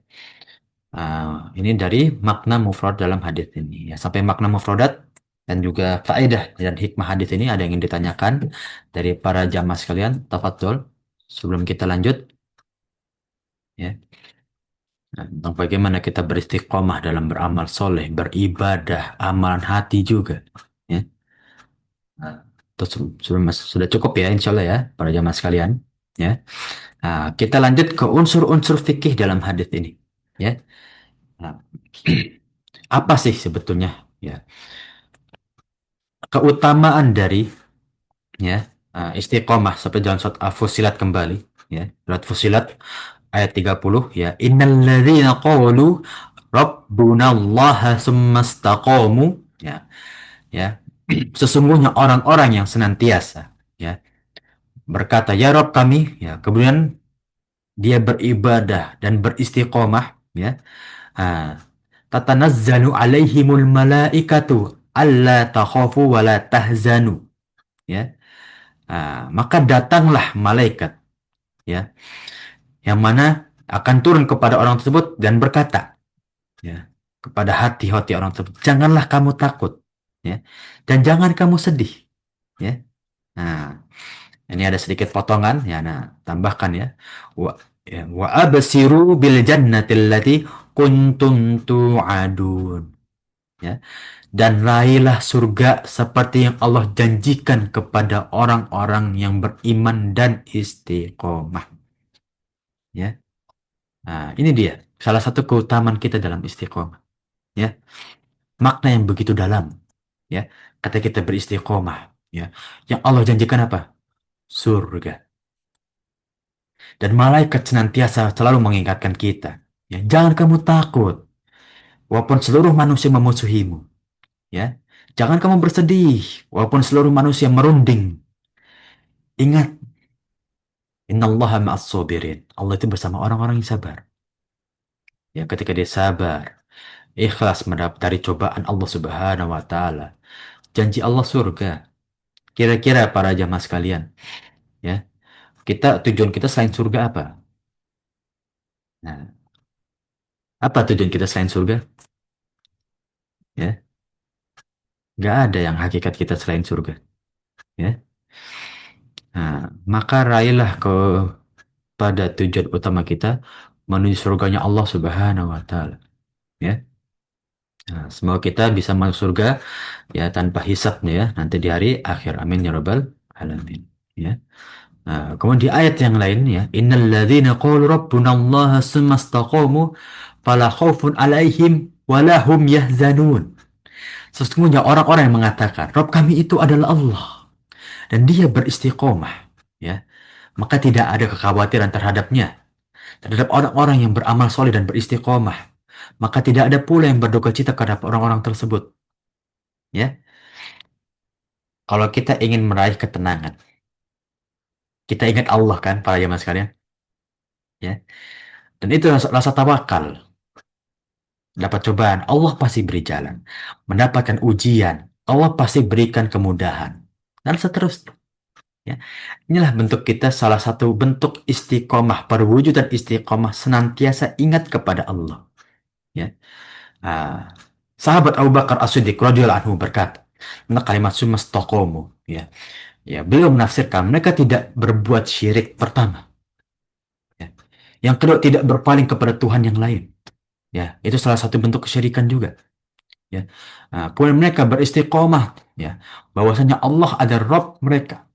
Ini dari makna mufrad dalam hadis ini. Ya, sampai makna mufradat dan juga faedah dan hikmah hadis ini ada yang ingin ditanyakan dari para jamaah sekalian. Tafadhol sebelum kita lanjut, ya. Nah, tentang bagaimana kita beristiqomah dalam beramal soleh, beribadah, amalan hati juga. Ya. Nah, terus sudah cukup ya, insya Allah ya, para jamaah sekalian. Ya. Nah, kita lanjut ke unsur-unsur fikih dalam hadis ini. Ya. Nah, apa sih sebetulnya? Ya, keutamaan dari, ya, istiqomah seperti dalam surat Al-Fusilat kembali, ya. Surat Fusilat ayat 30, ya. Innalladzina qalu Rabbunallaha summastaqamu, ya, ya. Sesungguhnya orang-orang yang senantiasa, ya, berkata ya Rob kami, ya, kemudian dia beribadah dan beristiqomah, ya. Ah, tatanazzalu alaihimul malaikatu alla takhafu wa la tahzanu, ya. Maka datanglah malaikat, ya, yang mana akan turun kepada orang tersebut dan berkata, ya, kepada hati-hati orang tersebut, janganlah kamu takut, ya, dan jangan kamu sedih, ya. Nah, ini ada sedikit potongan, ya. Nah, tambahkan ya. Wa absiru bil jannati allati kuntum tu'adun, ya. Dan raihlah surga seperti yang Allah janjikan kepada orang-orang yang beriman dan istiqomah. Ya, nah, ini dia salah satu keutamaan kita dalam istiqomah. Ya, makna yang begitu dalam. Ya, kata kita beristiqomah. Ya, yang Allah janjikan apa? Surga. Dan malaikat senantiasa selalu mengingatkan kita. Ya, jangan kamu takut, walaupun seluruh manusia memusuhimu. Ya, jangan kamu bersedih, walaupun seluruh manusia merunding. Ingat, innallaha ma'as sabirin. Allah itu bersama orang-orang yang sabar. Ya, ketika dia sabar, ikhlas dari cobaan Allah Subhanahu wa taala. Janji Allah surga. Kira-kira para jamaah sekalian, ya. Tujuan kita selain surga apa? Nah, apa tujuan kita selain surga? Ya, nggak ada yang hakikat kita selain surga, ya. Nah, maka raihlah pada tujuan utama kita menuju surganya Allah Subhanahu wa taala, ya. Nah, semoga kita bisa masuk surga, ya, tanpa hisab ya nanti di hari akhir. Amin ya rabbal alamin. Ya. Nah, kemudian di ayat yang lain, ya, innal ladzina qalu rabbunallaha tsumma istaqamu fala khaufun alaihim wala hum yahzanun. Sesungguhnya orang-orang yang mengatakan Rob kami itu adalah Allah dan dia beristiqomah, ya, maka tidak ada kekhawatiran terhadap orang-orang yang beramal soleh dan beristiqomah, maka tidak ada pula yang berduka cita terhadap orang-orang tersebut, ya. Kalau kita ingin meraih ketenangan, kita ingat Allah kan para jamaah sekalian, ya. Dan itu rasa tawakal. Dapat cobaan, Allah pasti beri jalan. Mendapatkan ujian, Allah pasti berikan kemudahan. Dan seterusnya. Ya. Inilah bentuk kita, salah satu bentuk istiqomah, perwujudan istiqomah senantiasa ingat kepada Allah. Ya. Ah, Sahabat Abu Bakar As-Siddiq radhiyallahu anhu berkata, tentang kalimat sumastokomu, ya. Ya, beliau menafsirkan mereka tidak berbuat syirik pertama. Ya. Yang kedua, tidak berpaling kepada Tuhan yang lain. Ya, itu salah satu bentuk kesyirikan juga. Ya. Kemudian mereka beristiqomah, ya, bahwasanya Allah ada Rob mereka.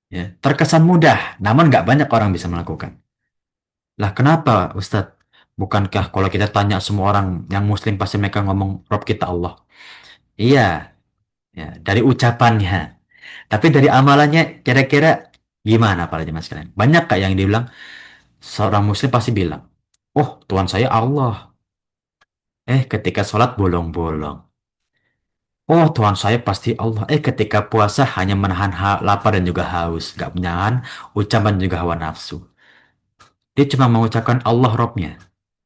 Ya, terkesan mudah, namun nggak banyak orang bisa melakukan. Lah kenapa, Ustadz? Bukankah kalau kita tanya semua orang yang Muslim pasti mereka ngomong Rob kita Allah? Iya, ya, dari ucapannya. Tapi dari amalannya kira-kira Gimana para jemaah sekalian? Banyak kak yang dibilang seorang muslim pasti bilang, oh Tuhan saya Allah. Ketika sholat bolong-bolong. Oh Tuhan saya pasti Allah. Ketika puasa hanya menahan lapar dan juga haus. Gak menahan ucapan juga hawa nafsu. Dia cuma mengucapkan Allah Robnya.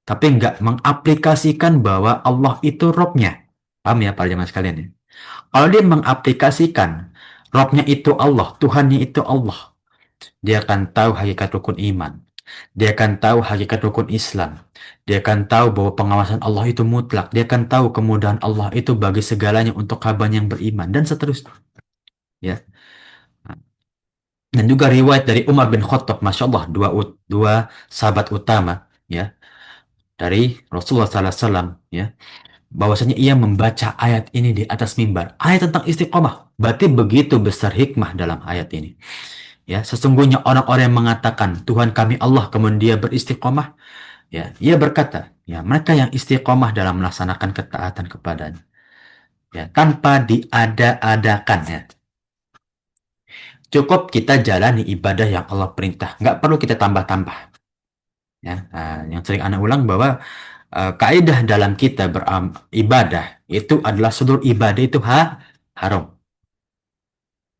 Tapi nggak mengaplikasikan bahwa Allah itu Robnya. Paham ya para jemaah sekalian ya? Kalau dia mengaplikasikan Robnya itu Allah, Tuhannya itu Allah. Dia akan tahu hakikat rukun iman. Dia akan tahu hakikat rukun Islam. Dia akan tahu bahwa pengawasan Allah itu mutlak. Dia akan tahu kemudahan Allah itu bagi segalanya untuk hambanya yang beriman dan seterusnya. Ya. Dan juga riwayat dari Umar bin Khattab, masya Allah, dua sahabat utama, ya, dari Rasulullah SAW, ya, bahwasanya ia membaca ayat ini di atas mimbar. Ayat tentang istiqomah. Berarti begitu besar hikmah dalam ayat ini. Ya, sesungguhnya orang-orang yang mengatakan Tuhan kami Allah kemudian dia beristiqomah, ya, ia berkata, ya, mereka yang istiqomah dalam melaksanakan ketaatan kepadanya, ya, tanpa diada-adakan, ya. Cukup kita jalani ibadah yang Allah perintah, nggak perlu kita tambah-tambah. Ya, yang sering anak ulang bahwa kaidah dalam kita beribadah itu adalah seluruh ibadah itu haram.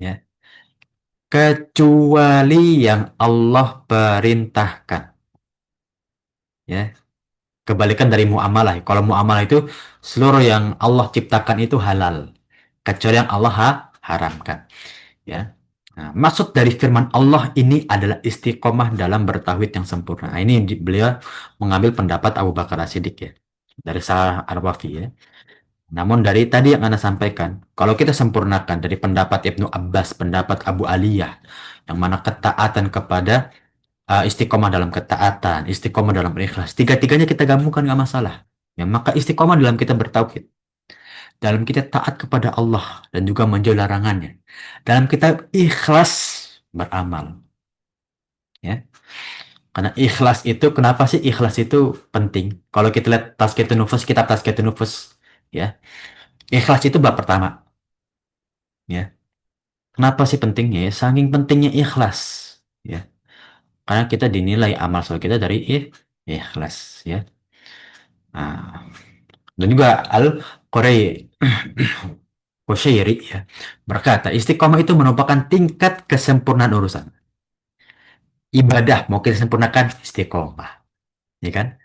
Ya, kecuali yang Allah perintahkan. Ya, kebalikan dari muamalah. Kalau muamalah itu seluruh yang Allah ciptakan itu halal, kecuali yang Allah haramkan. Ya. Nah, maksud dari firman Allah ini adalah istiqomah dalam bertauhid yang sempurna. Nah, ini beliau mengambil pendapat Abu Bakar As-Siddiq ya, dari Sa'ad Ar-Rafi ya. Namun dari tadi yang Anda sampaikan, kalau kita sempurnakan dari pendapat Ibnu Abbas, pendapat Abu Aliyah, yang mana ketaatan kepada istiqomah dalam ketaatan, istiqomah dalam ikhlas, tiga-tiganya kita gabungkan nggak masalah. Ya, maka istiqomah dalam kita bertauhid, dalam kita taat kepada Allah dan juga menjauhi larangannya, dalam kita ikhlas beramal, ya. Karena ikhlas itu, kenapa sih ikhlas itu penting? Kalau kita lihat Tazkiyatun Nufus, kitab Tazkiyatun Nufus, ya, ikhlas itu bab pertama, ya. Kenapa sih pentingnya? Ya, saking pentingnya ikhlas, ya. Karena kita dinilai amal soleh kita dari ikhlas, ya. Nah, dan juga Qushairi ya berkata, istiqomah itu merupakan tingkat kesempurnaan urusan. Ibadah mau kita sempurnakan istiqomah, ya kan?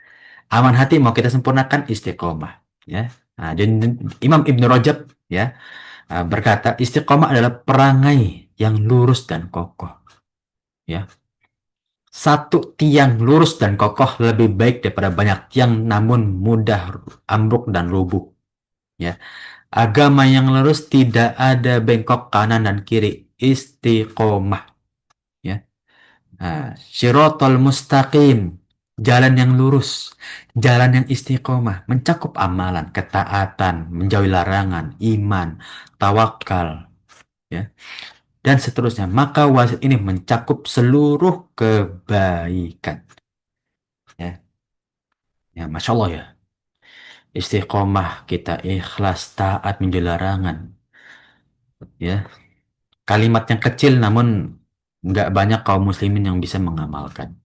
Aman hati mau kita sempurnakan istiqomah, ya. Nah, dan Imam Ibn Rajab ya berkata, istiqomah adalah perangai yang lurus dan kokoh, ya. Satu tiang lurus dan kokoh lebih baik daripada banyak tiang namun mudah ambruk dan rubuh, ya. Agama yang lurus tidak ada bengkok kanan dan kiri, istiqomah, ya. Syirotol mustaqim, jalan yang lurus, jalan yang istiqomah, mencakup amalan, ketaatan, menjauhi larangan, iman, tawakal, ya, dan seterusnya. Maka wasit ini mencakup seluruh kebaikan, ya. Ya, masya Allah ya. Istiqomah kita ikhlas taat menjauhi larangan, ya. Kalimat yang kecil namun nggak banyak kaum muslimin yang bisa mengamalkan,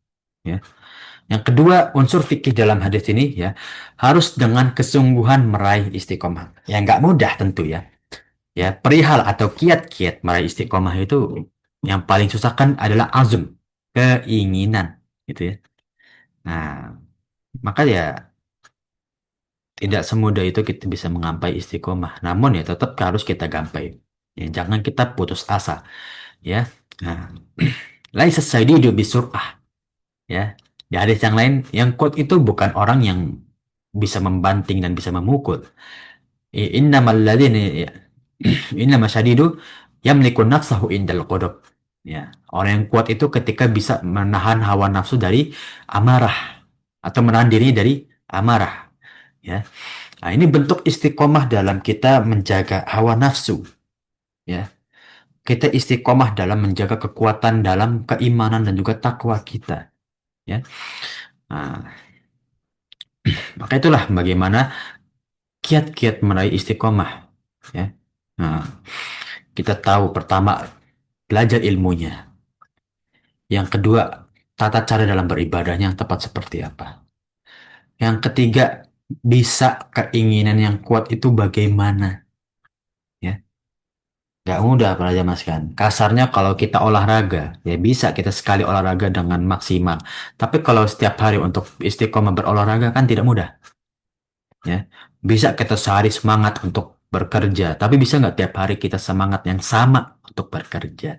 ya. Yang kedua, unsur fikih dalam hadis ini ya harus dengan kesungguhan meraih istiqomah. Ya nggak mudah tentu ya. Ya perihal atau kiat-kiat meraih istiqomah itu yang paling susah kan adalah azm, keinginan, gitu ya. Nah, maka ya tidak semudah itu kita bisa menggapai istiqomah. Namun ya tetap harus kita gapai. Ya, jangan kita putus asa, ya. Nah, laisa sadidu bisur'ah, ya. Di hadis yang lain, yang kuat itu bukan orang yang bisa membanting dan bisa memukul. Innamal ladzina innama syadidu yamliku nafsahu indal qadab. Ya, orang yang kuat itu ketika bisa menahan hawa nafsu dari amarah atau menahan diri dari amarah. Ya, nah, ini bentuk istiqomah dalam kita menjaga hawa nafsu. Ya, kita istiqomah dalam menjaga kekuatan dalam keimanan dan juga takwa kita. Ya, nah, maka itulah bagaimana kiat-kiat meraih istiqomah. Ya, nah, kita tahu pertama belajar ilmunya. Yang kedua, tata cara dalam beribadahnya yang tepat seperti apa. Yang ketiga, bisa keinginan yang kuat itu bagaimana. Ya, nggak mudah para jamaah sekalian. Kasarnya kalau kita olahraga, ya bisa kita sekali olahraga dengan maksimal. Tapi kalau setiap hari untuk istiqomah berolahraga kan tidak mudah. Ya, bisa kita sehari semangat untuk bekerja, tapi bisa nggak tiap hari kita semangat yang sama untuk bekerja?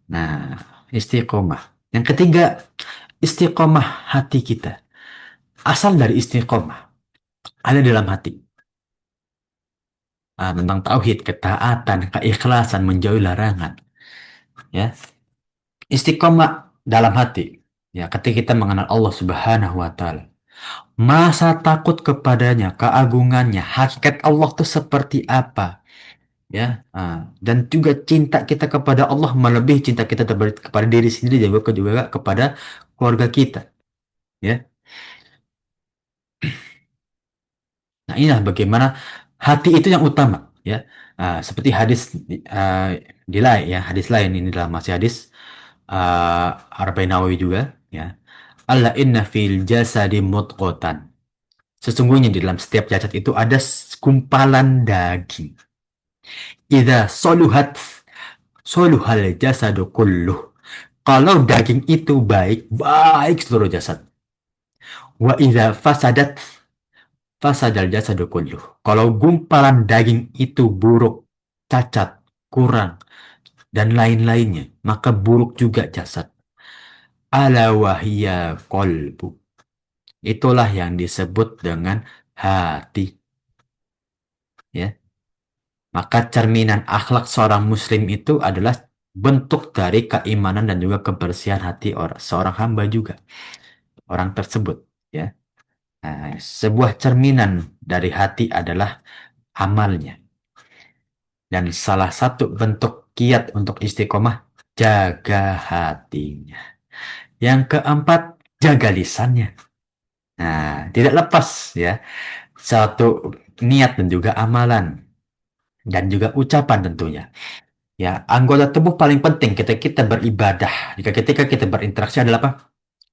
Nah, istiqomah. Yang ketiga, istiqomah hati kita. Asal dari istiqomah, ada dalam hati. Tentang tauhid, ketaatan, keikhlasan, menjauhi larangan. Ya, istiqomah dalam hati. Ya, ketika kita mengenal Allah Subhanahu wa Ta'ala, masa takut kepadanya, keagungannya, hakikat Allah itu seperti apa, ya, dan juga cinta kita kepada Allah melebihi cinta kita kepada diri sendiri dan juga kepada keluarga kita, ya. Nah, inilah bagaimana hati itu yang utama, ya. Seperti hadis uh, di lain, ya, hadis lain ini dalam masih hadis Arba'in Nawawi juga, ya. Allah inna fil jasadi mudghatan. Sesungguhnya di dalam setiap jasad itu ada gumpalan daging. Idza soluhat soluhal jasadu kulluh. Kalau daging itu baik, baik seluruh jasad. Wa idza fasadat fasadal jasadu kulluh. Kalau gumpalan daging itu buruk, cacat, kurang, dan lain-lainnya, maka buruk juga jasad. Ala wahiyya qalbu. Itulah yang disebut dengan hati. Ya. Maka cerminan akhlak seorang muslim itu adalah bentuk dari keimanan dan juga kebersihan hati seorang hamba juga. Orang tersebut. Ya. Nah, sebuah cerminan dari hati adalah amalnya. Dan salah satu bentuk kiat untuk istiqomah, jaga hatinya. Yang keempat, jaga lisannya. Nah, tidak lepas ya. Satu niat dan juga amalan. Dan juga ucapan tentunya. Ya, anggota tubuh paling penting ketika kita beribadah, ketika kita berinteraksi adalah apa?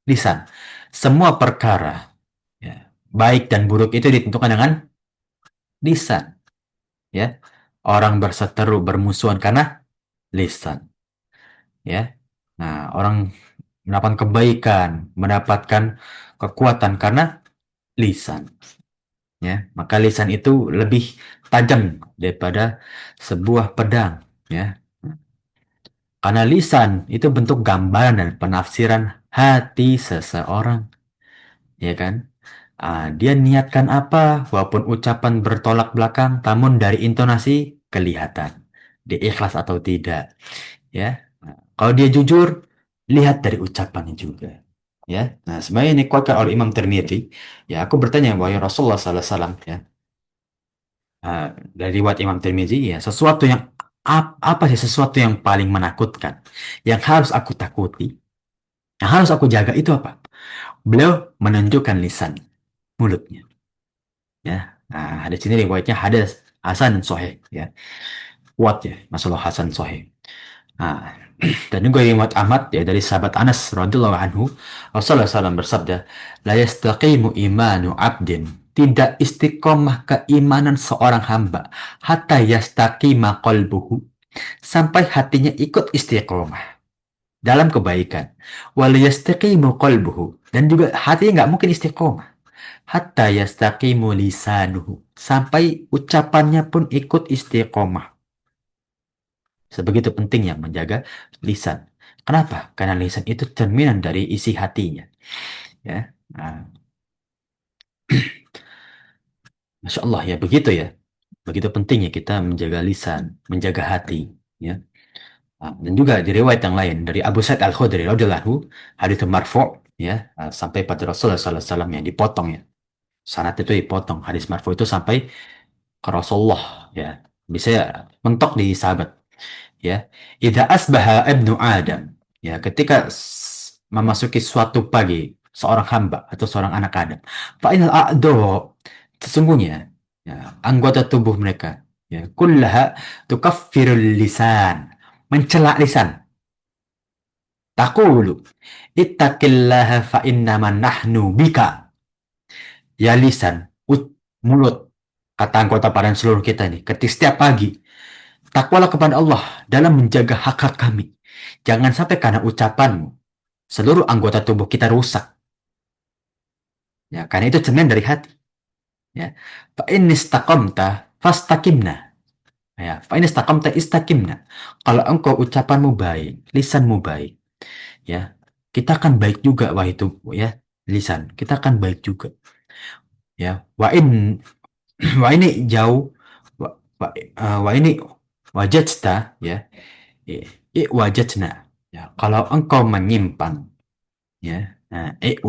Lisan. Semua perkara, ya, baik dan buruk itu ditentukan dengan lisan. Ya, orang berseteru, bermusuhan karena lisan. Ya, nah orang mendapatkan kebaikan, mendapatkan kekuatan karena lisan. Ya, maka lisan itu lebih tajam daripada sebuah pedang. Ya, karena lisan itu bentuk gambaran dan penafsiran hati seseorang, ya kan? Dia niatkan apa, walaupun ucapan bertolak belakang, namun dari intonasi kelihatan dia ikhlas atau tidak, ya. Nah, kalau dia jujur, lihat dari ucapannya juga, ya. Nah, sebenarnya ini dikuatkan oleh Imam Tirmidzi. Ya, aku bertanya bahwa Rasulullah SAW, ya, dari riwayat Imam Tirmidzi, ya, sesuatu yang apa sih sesuatu yang paling menakutkan, yang harus aku takuti, yang harus aku jaga itu apa? Beliau menunjukkan lisan, mulutnya. Ya, nah hadis ini riwayatnya hadis Hasan Sahih, ya, kuat ya, masalah Hasan Sahih. Nah, dan juga riwayat Ahmad ya dari sahabat Anas radhiyallahu anhu, Rasulullah SAW bersabda, la yastaqimu imanu abdin, tidak istiqomah keimanan seorang hamba hatta yastaqima qalbuhu, sampai hatinya ikut istiqomah dalam kebaikan. Wal yastaqimu qalbuhu, dan juga hatinya nggak mungkin istiqomah hatta yastaqimu lisanuhu, sampai ucapannya pun ikut istiqomah. Sebegitu pentingnya menjaga lisan. Kenapa? Karena lisan itu cerminan dari isi hatinya. Ya, nah, Masya Allah ya begitu ya. Begitu pentingnya kita menjaga lisan, menjaga hati. Ya. Dan juga di riwayat yang lain dari Abu Sa'id Al-Khudri radhiyallahu anhu, hadits marfu' ya, sampai pada Rasulullah SAW yang dipotong ya. Sanad itu dipotong. Hadis marfu' itu sampai ke Rasulullah ya. Bisa ya, mentok di sahabat ya. Idza asbaha ibnu Adam, ya, ketika memasuki suatu pagi seorang hamba atau seorang anak Adam, fa inal a'do, sesungguhnya ya, anggota tubuh mereka ya kullaha tukaffirul lisan, mencela lisan, Taqulu ittaqillaha fa innaman nahnu bika. Ya lisan, mulut, kata anggota badan seluruh kita nih. Ketika setiap pagi, takwalah kepada Allah dalam menjaga hak-hak kami. Jangan sampai karena ucapanmu, seluruh anggota tubuh kita rusak. Ya, karena itu cermin dari hati. Ya. Fa in istaqamta fastaqimna. Ya, fa in istaqamta istaqimna. Kalau engkau ucapanmu baik, lisanmu baik, ya, kita akan baik juga wah itu ya, lisan. Kita akan baik juga. Ya, wa ini jauh wa ini wajajta ya, wajajna. Ya, kalau engkau menyimpang ya, nah, i-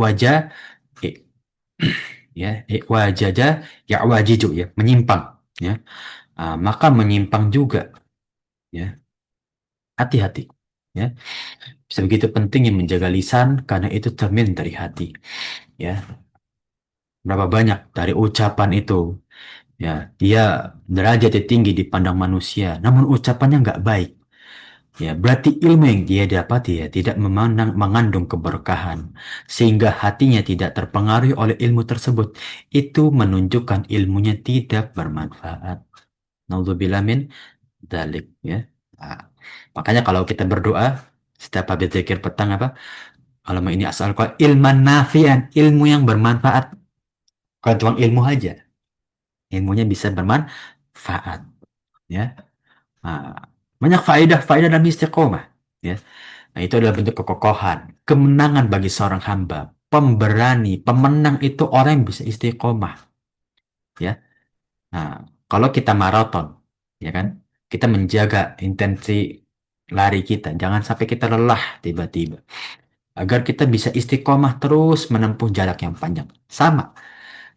ya, wajaja ya wajiju ya, menyimpang ya. Maka menyimpang juga ya, hati-hati ya. Bisa begitu pentingnya menjaga lisan karena itu cermin dari hati ya. Berapa banyak dari ucapan itu ya, dia derajatnya tinggi di pandang manusia namun ucapannya nggak baik ya, berarti ilmu yang dia dapat ya tidak mengandung keberkahan sehingga hatinya tidak terpengaruhi oleh ilmu tersebut. Itu menunjukkan ilmunya tidak bermanfaat. Naudzubillah min dzalik ya. Nah, makanya kalau kita berdoa setiap habis zikir petang apa, Allahumma ini as'aluka ilman nafian, ilmu yang bermanfaat. Bukan cuma ilmu aja, ilmunya bisa bermanfaat ya. Nah, banyak faedah-faedah dalam istiqomah ya. Nah, itu adalah bentuk kekokohan, kemenangan bagi seorang hamba, pemberani, pemenang itu orang yang bisa istiqomah ya. Nah, kalau kita maraton ya kan, kita menjaga intensi lari kita, jangan sampai kita lelah tiba-tiba, agar kita bisa istiqomah terus menempuh jarak yang panjang. Sama,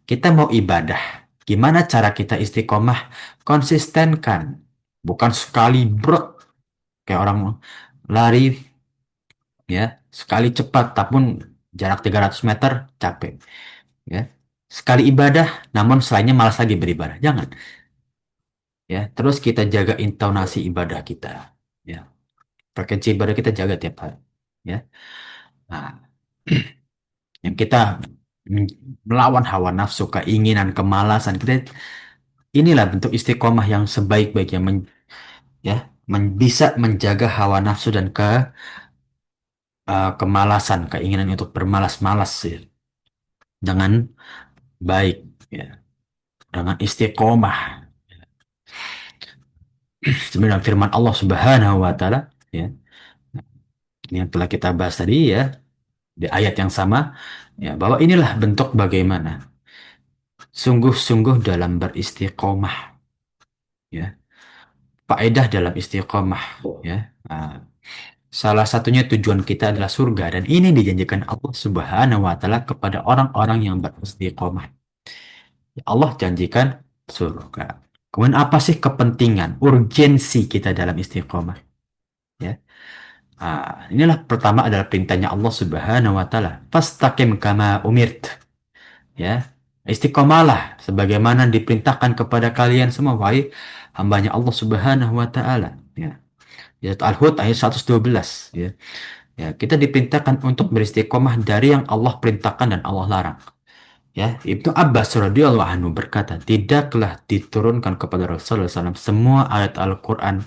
kita mau ibadah. Gimana cara kita istiqomah? Konsistenkan. Bukan sekali brek kayak orang lari ya, sekali cepat tapi jarak 300 meter capek ya. Sekali ibadah namun selainnya malas lagi beribadah. Jangan ya. Terus kita jaga intonasi ibadah kita ya. Frekuensi ibadah kita jaga tiap hari ya. Nah, yang kita melawan hawa nafsu, keinginan, kemalasan kita, inilah bentuk istiqomah yang sebaik-baiknya ya, bisa menjaga hawa nafsu dan kemalasan, keinginan untuk bermalas-malas ya, dengan baik ya, dengan istiqomah. Sebenarnya firman Allah Subhanahu wa taala ya, ini yang telah kita bahas tadi ya di ayat yang sama ya, bahwa inilah bentuk bagaimana sungguh-sungguh dalam beristiqomah ya, faedah dalam istiqomah ya. Salah satunya tujuan kita adalah surga dan ini dijanjikan Allah Subhanahu wa taala kepada orang-orang yang beristiqomah. Allah janjikan surga. Kemudian apa sih kepentingan, urgensi kita dalam istiqomah? Ya. Inilah pertama adalah perintahnya Allah Subhanahu wa taala. Fastaqim kama umirt. Ya. Istiqomalah sebagaimana diperintahkan kepada kalian semua wahai hambanya Allah Subhanahu wa taala. Ya. Ayat Al-Hud ayat 112 ya. Ya, kita diperintahkan untuk beristiqomah dari yang Allah perintahkan dan Allah larang. Ya, Ibnu Abbas radhiyallahu anhu berkata, tidaklah diturunkan kepada Rasulullah SAW semua ayat Al-Quran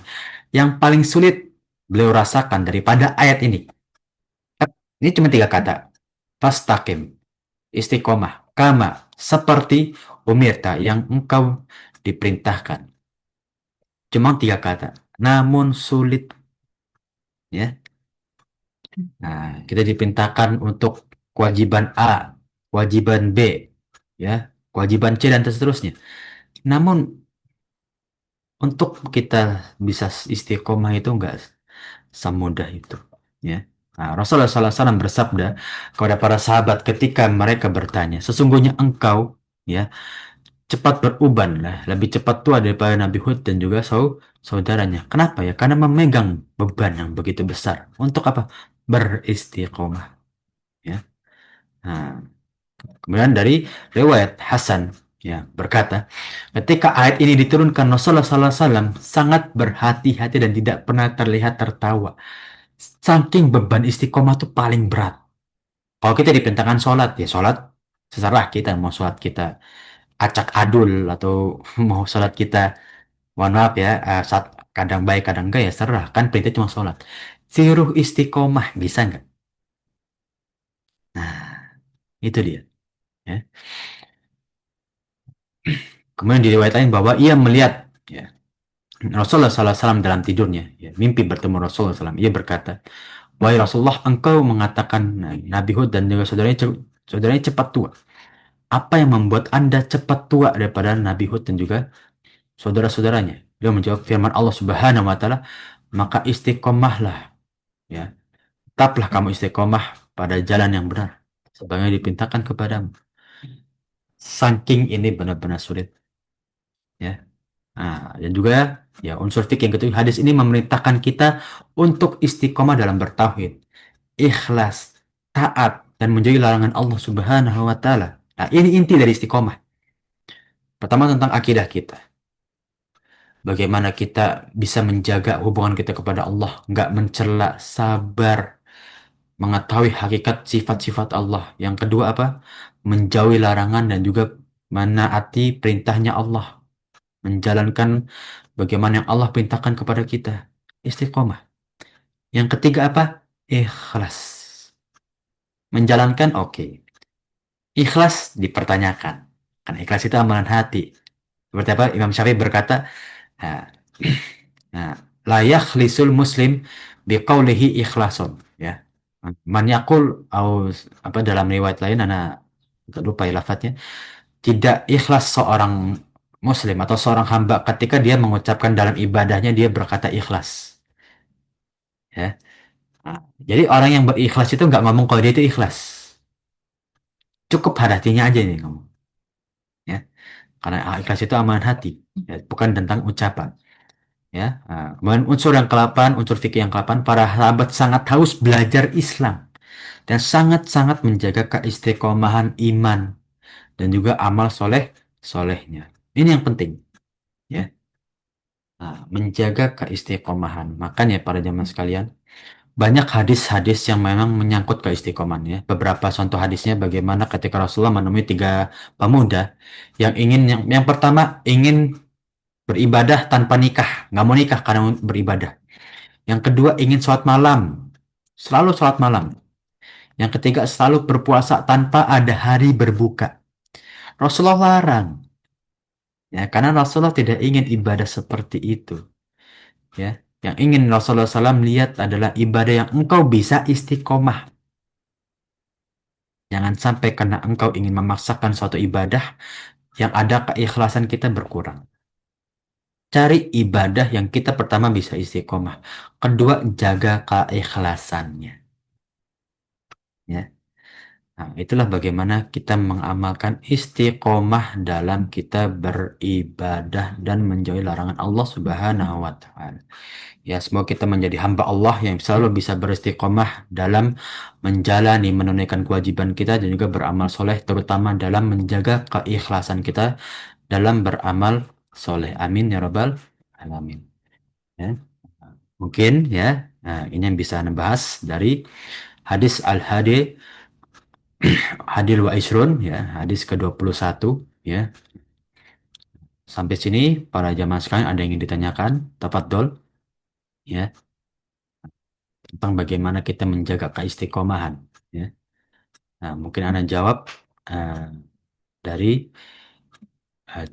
yang paling sulit beliau rasakan daripada ayat ini. Ini cuma tiga kata. Fastaqim, istiqomah, kama, seperti umirta yang engkau diperintahkan. Cuma tiga kata. Namun sulit, ya. Nah, kita diperintahkan untuk kewajiban A, kewajiban B, ya, kewajiban C dan seterusnya. Namun untuk kita bisa istiqomah itu enggak semudah itu, ya. Nah, Rasulullah SAW bersabda kepada para sahabat ketika mereka bertanya, sesungguhnya engkau, ya, cepat beruban lah, lebih cepat tua daripada Nabi Hud dan juga saudaranya. Kenapa ya? Karena memegang beban yang begitu besar. Untuk apa? Beristiqomah. Ya. Nah, kemudian dari riwayat Hasan ya berkata, ketika ayat ini diturunkan Rasulullah SAW sangat berhati-hati dan tidak pernah terlihat tertawa Saking beban istiqomah tuh paling berat. Kalau kita diperintahkan sholat, ya sholat seserah kita mau sholat kita acak adul atau mau sholat kita, mohon maaf ya, saat kadang baik kadang enggak ya serah, kan perintah cuma sholat. Suruh istiqomah bisa nggak? Nah, itu dia. Ya. Kemudian diriwayatkan bahwa ia melihat ya, Rasulullah SAW dalam tidurnya, ya, mimpi bertemu Rasulullah SAW. Ia berkata, wahai Rasulullah, engkau mengatakan nah, Nabi Hud dan juga saudaranya cepat tua. Apa yang membuat Anda cepat tua daripada Nabi Hud dan juga saudara-saudaranya? Dia menjawab firman Allah Subhanahu wa taala, maka istiqomahlah, ya. Tetaplah kamu istiqomah pada jalan yang benar sebagaimana dipintakan kepadamu. Saking ini benar-benar sulit, ya. Nah, dan juga ya unsur fikih yang ketiga, hadis ini memerintahkan kita untuk istiqomah dalam bertauhid, ikhlas, taat, dan menjauhi larangan Allah Subhanahu wa taala. Nah, ini inti dari istiqomah. Pertama tentang akidah kita. Bagaimana kita bisa menjaga hubungan kita kepada Allah, nggak mencela, sabar, mengetahui hakikat sifat-sifat Allah. Yang kedua apa? Menjauhi larangan dan juga menaati perintahnya Allah, menjalankan bagaimana yang Allah perintahkan kepada kita. Istiqomah. Yang ketiga apa? Ikhlas. Menjalankan oke. Ikhlas dipertanyakan. Karena ikhlas itu amalan hati. Seperti apa? Imam Syafi'i berkata, nah, nah, la yakhlisul muslim biqaulihi ikhlasun, ya. Man yaqul au apa dalam riwayat lain anak lupa ya lafadznya, tidak ikhlas seorang muslim atau seorang hamba ketika dia mengucapkan dalam ibadahnya dia berkata ikhlas, ya. Nah, jadi orang yang berikhlas itu nggak ngomong kalau dia itu ikhlas. Cukup hatinya aja nih ngomong, ya. Karena ikhlas itu amalan hati, ya, bukan tentang ucapan. Ya, nah, kemudian unsur yang ke-8, unsur fikih yang ke-8, para sahabat sangat haus belajar Islam dan sangat-sangat menjaga keistiqomahan iman dan juga amal solehnya. Ini yang penting, ya. Nah, menjaga keistiqomahan. Makanya para jamaah sekalian, banyak hadis-hadis yang memang menyangkut keistiqomahan, ya. Beberapa contoh hadisnya bagaimana ketika Rasulullah menemui tiga pemuda yang pertama ingin beribadah tanpa nikah, nggak mau nikah karena beribadah. Yang kedua ingin sholat malam, selalu sholat malam. Yang ketiga selalu berpuasa tanpa ada hari berbuka. Rasulullah larang, ya, karena Rasulullah tidak ingin ibadah seperti itu, ya. Yang ingin Rasulullah SAW lihat adalah ibadah yang engkau bisa istiqomah. Jangan sampai karena engkau ingin memaksakan suatu ibadah yang ada keikhlasan kita berkurang. Cari ibadah yang kita pertama bisa istiqomah. Kedua, jaga keikhlasannya. Ya. Nah, itulah bagaimana kita mengamalkan istiqomah dalam kita beribadah dan menjauhi larangan Allah Subhanahu wa Ta'ala. Ya, semoga kita menjadi hamba Allah yang selalu bisa beristiqomah dalam menjalani, menunaikan kewajiban kita dan juga beramal soleh, terutama dalam menjaga keikhlasan kita dalam beramal soleh. Amin ya Rabbal Alamin. Ya. Mungkin ya, nah, ini yang bisa Anda bahas dari hadis Al-Hadi Hadil wa Isrun, ya, hadis ke-21, ya. Sampai sini para jamaah sekalian ada yang ingin ditanyakan? Tafadhol, ya, tentang bagaimana kita menjaga keistiqomahan, ya. Nah, mungkin Anda jawab eh, dari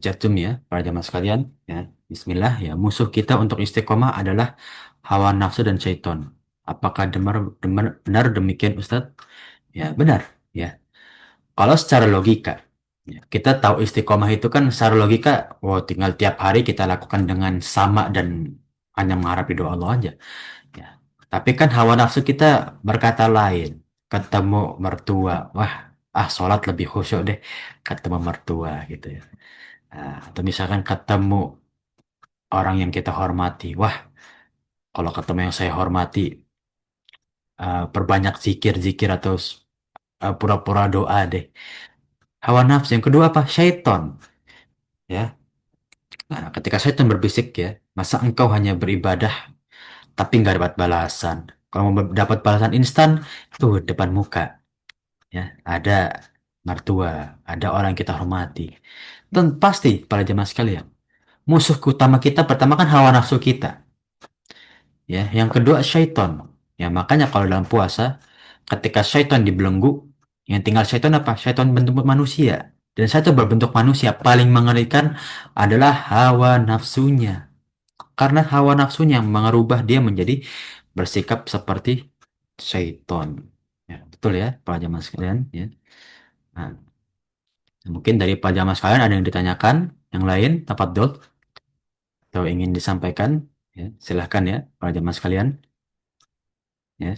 chat Zoom, ya, para jamaah sekalian, ya. Bismillah, ya. Musuh kita untuk istiqomah adalah hawa nafsu dan syaitan. Apakah benar demikian, Ustadz? Ya, benar, ya. Kalau secara logika, ya, kita tahu istiqomah itu kan secara logika, wow, tinggal tiap hari kita lakukan dengan sama dan hanya mengharap ridho Allah aja. Ya. Tapi kan hawa nafsu kita berkata lain. Ketemu mertua, wah, sholat lebih khusyuk deh, ketemu mertua gitu ya. Nah, atau misalkan ketemu orang yang kita hormati, wah, kalau ketemu yang saya hormati, perbanyak zikir-zikir atau pura-pura doa deh. Hawa nafsu yang kedua apa? Syaiton. Ya, nah, ketika setan berbisik ya, masa engkau hanya beribadah tapi nggak dapat balasan? Kalau mau dapat balasan instan, tuh depan muka, ya ada mertua, ada orang yang kita hormati. Dan pasti para jemaah sekalian, musuh utama kita pertama kan hawa nafsu kita, ya. Yang kedua syaitan. Ya makanya kalau dalam puasa, ketika syaitan dibelenggu, yang tinggal syaitan apa? Syaitan bentuk manusia. Dan satu berbentuk manusia paling mengerikan adalah hawa nafsunya. Karena hawa nafsunya yang mengubah dia menjadi bersikap seperti syaitan. Ya, betul ya, para jamaah sekalian. Ya. Nah, mungkin dari para jamaah sekalian ada yang ditanyakan, yang lain, tafadhol, atau ingin disampaikan, ya, silahkan ya, para jamaah sekalian. Ya.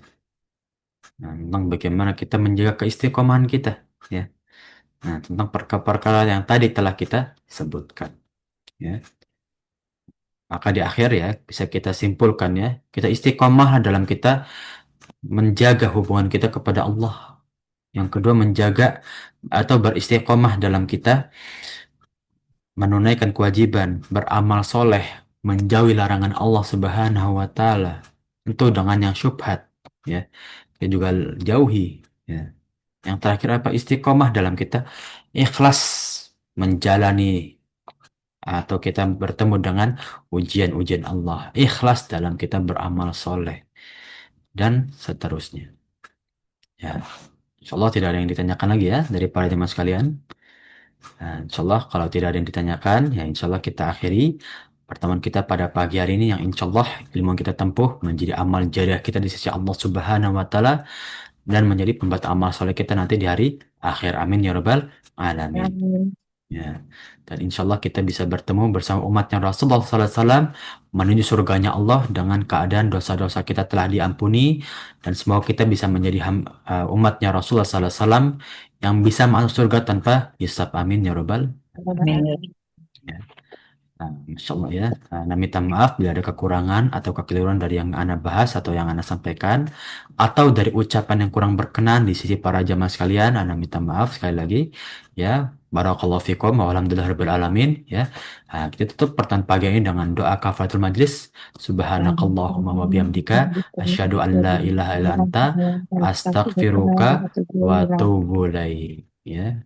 Nah, tentang bagaimana kita menjaga keistiqomahan kita. Ya. Nah, tentang perkara-perkara yang tadi telah kita sebutkan. Ya. Maka di akhir ya, bisa kita simpulkan ya, kita istiqomah dalam kita menjaga hubungan kita kepada Allah. Yang kedua, menjaga atau beristiqomah dalam kita menunaikan kewajiban, beramal soleh, menjauhi larangan Allah Subhanahu wa Ta'ala. Tentu dengan yang syubhat, ya. Kita juga jauhi, ya. Yang terakhir apa? Istiqomah dalam kita ikhlas menjalani atau kita bertemu dengan ujian-ujian Allah. Ikhlas dalam kita beramal soleh dan seterusnya. Ya, insya Allah tidak ada yang ditanyakan lagi ya dari para jemaah sekalian. Nah, insya Allah kalau tidak ada yang ditanyakan, ya insya Allah kita akhiri pertemuan kita pada pagi hari ini yang insya Allah ilmu yang kita tempuh menjadi amal jariah kita di sisi Allah Subhanahu wa Ta'ala dan menjadi pembuat amal soleh kita nanti di hari akhir. Amin ya Rabbal Alamin. Amin. Ya. Dan insya Allah kita bisa bertemu bersama umatnya Rasulullah SAW menuju surganya Allah dengan keadaan dosa-dosa kita telah diampuni dan semoga kita bisa menjadi umatnya Rasulullah SAW yang bisa masuk surga tanpa hisab. Amin ya Rabbal. Amin. Ya. Nah, Masya Allah ya. Nah, minta maaf bila ada kekurangan atau kekeliruan dari yang Anda bahas atau yang Anda sampaikan atau dari ucapan yang kurang berkenan di sisi para jamaah sekalian. Anda minta maaf sekali lagi ya. Barakallahu fikum wa alhamdulillahirabbil alamin ya. Nah, kita tutup pertemuan pagi ini dengan doa kafaratul majlis. Subhanakallahumma wa bihamdika asyhadu an la ilaha illa anta astaghfiruka wa atubu ilaik ya.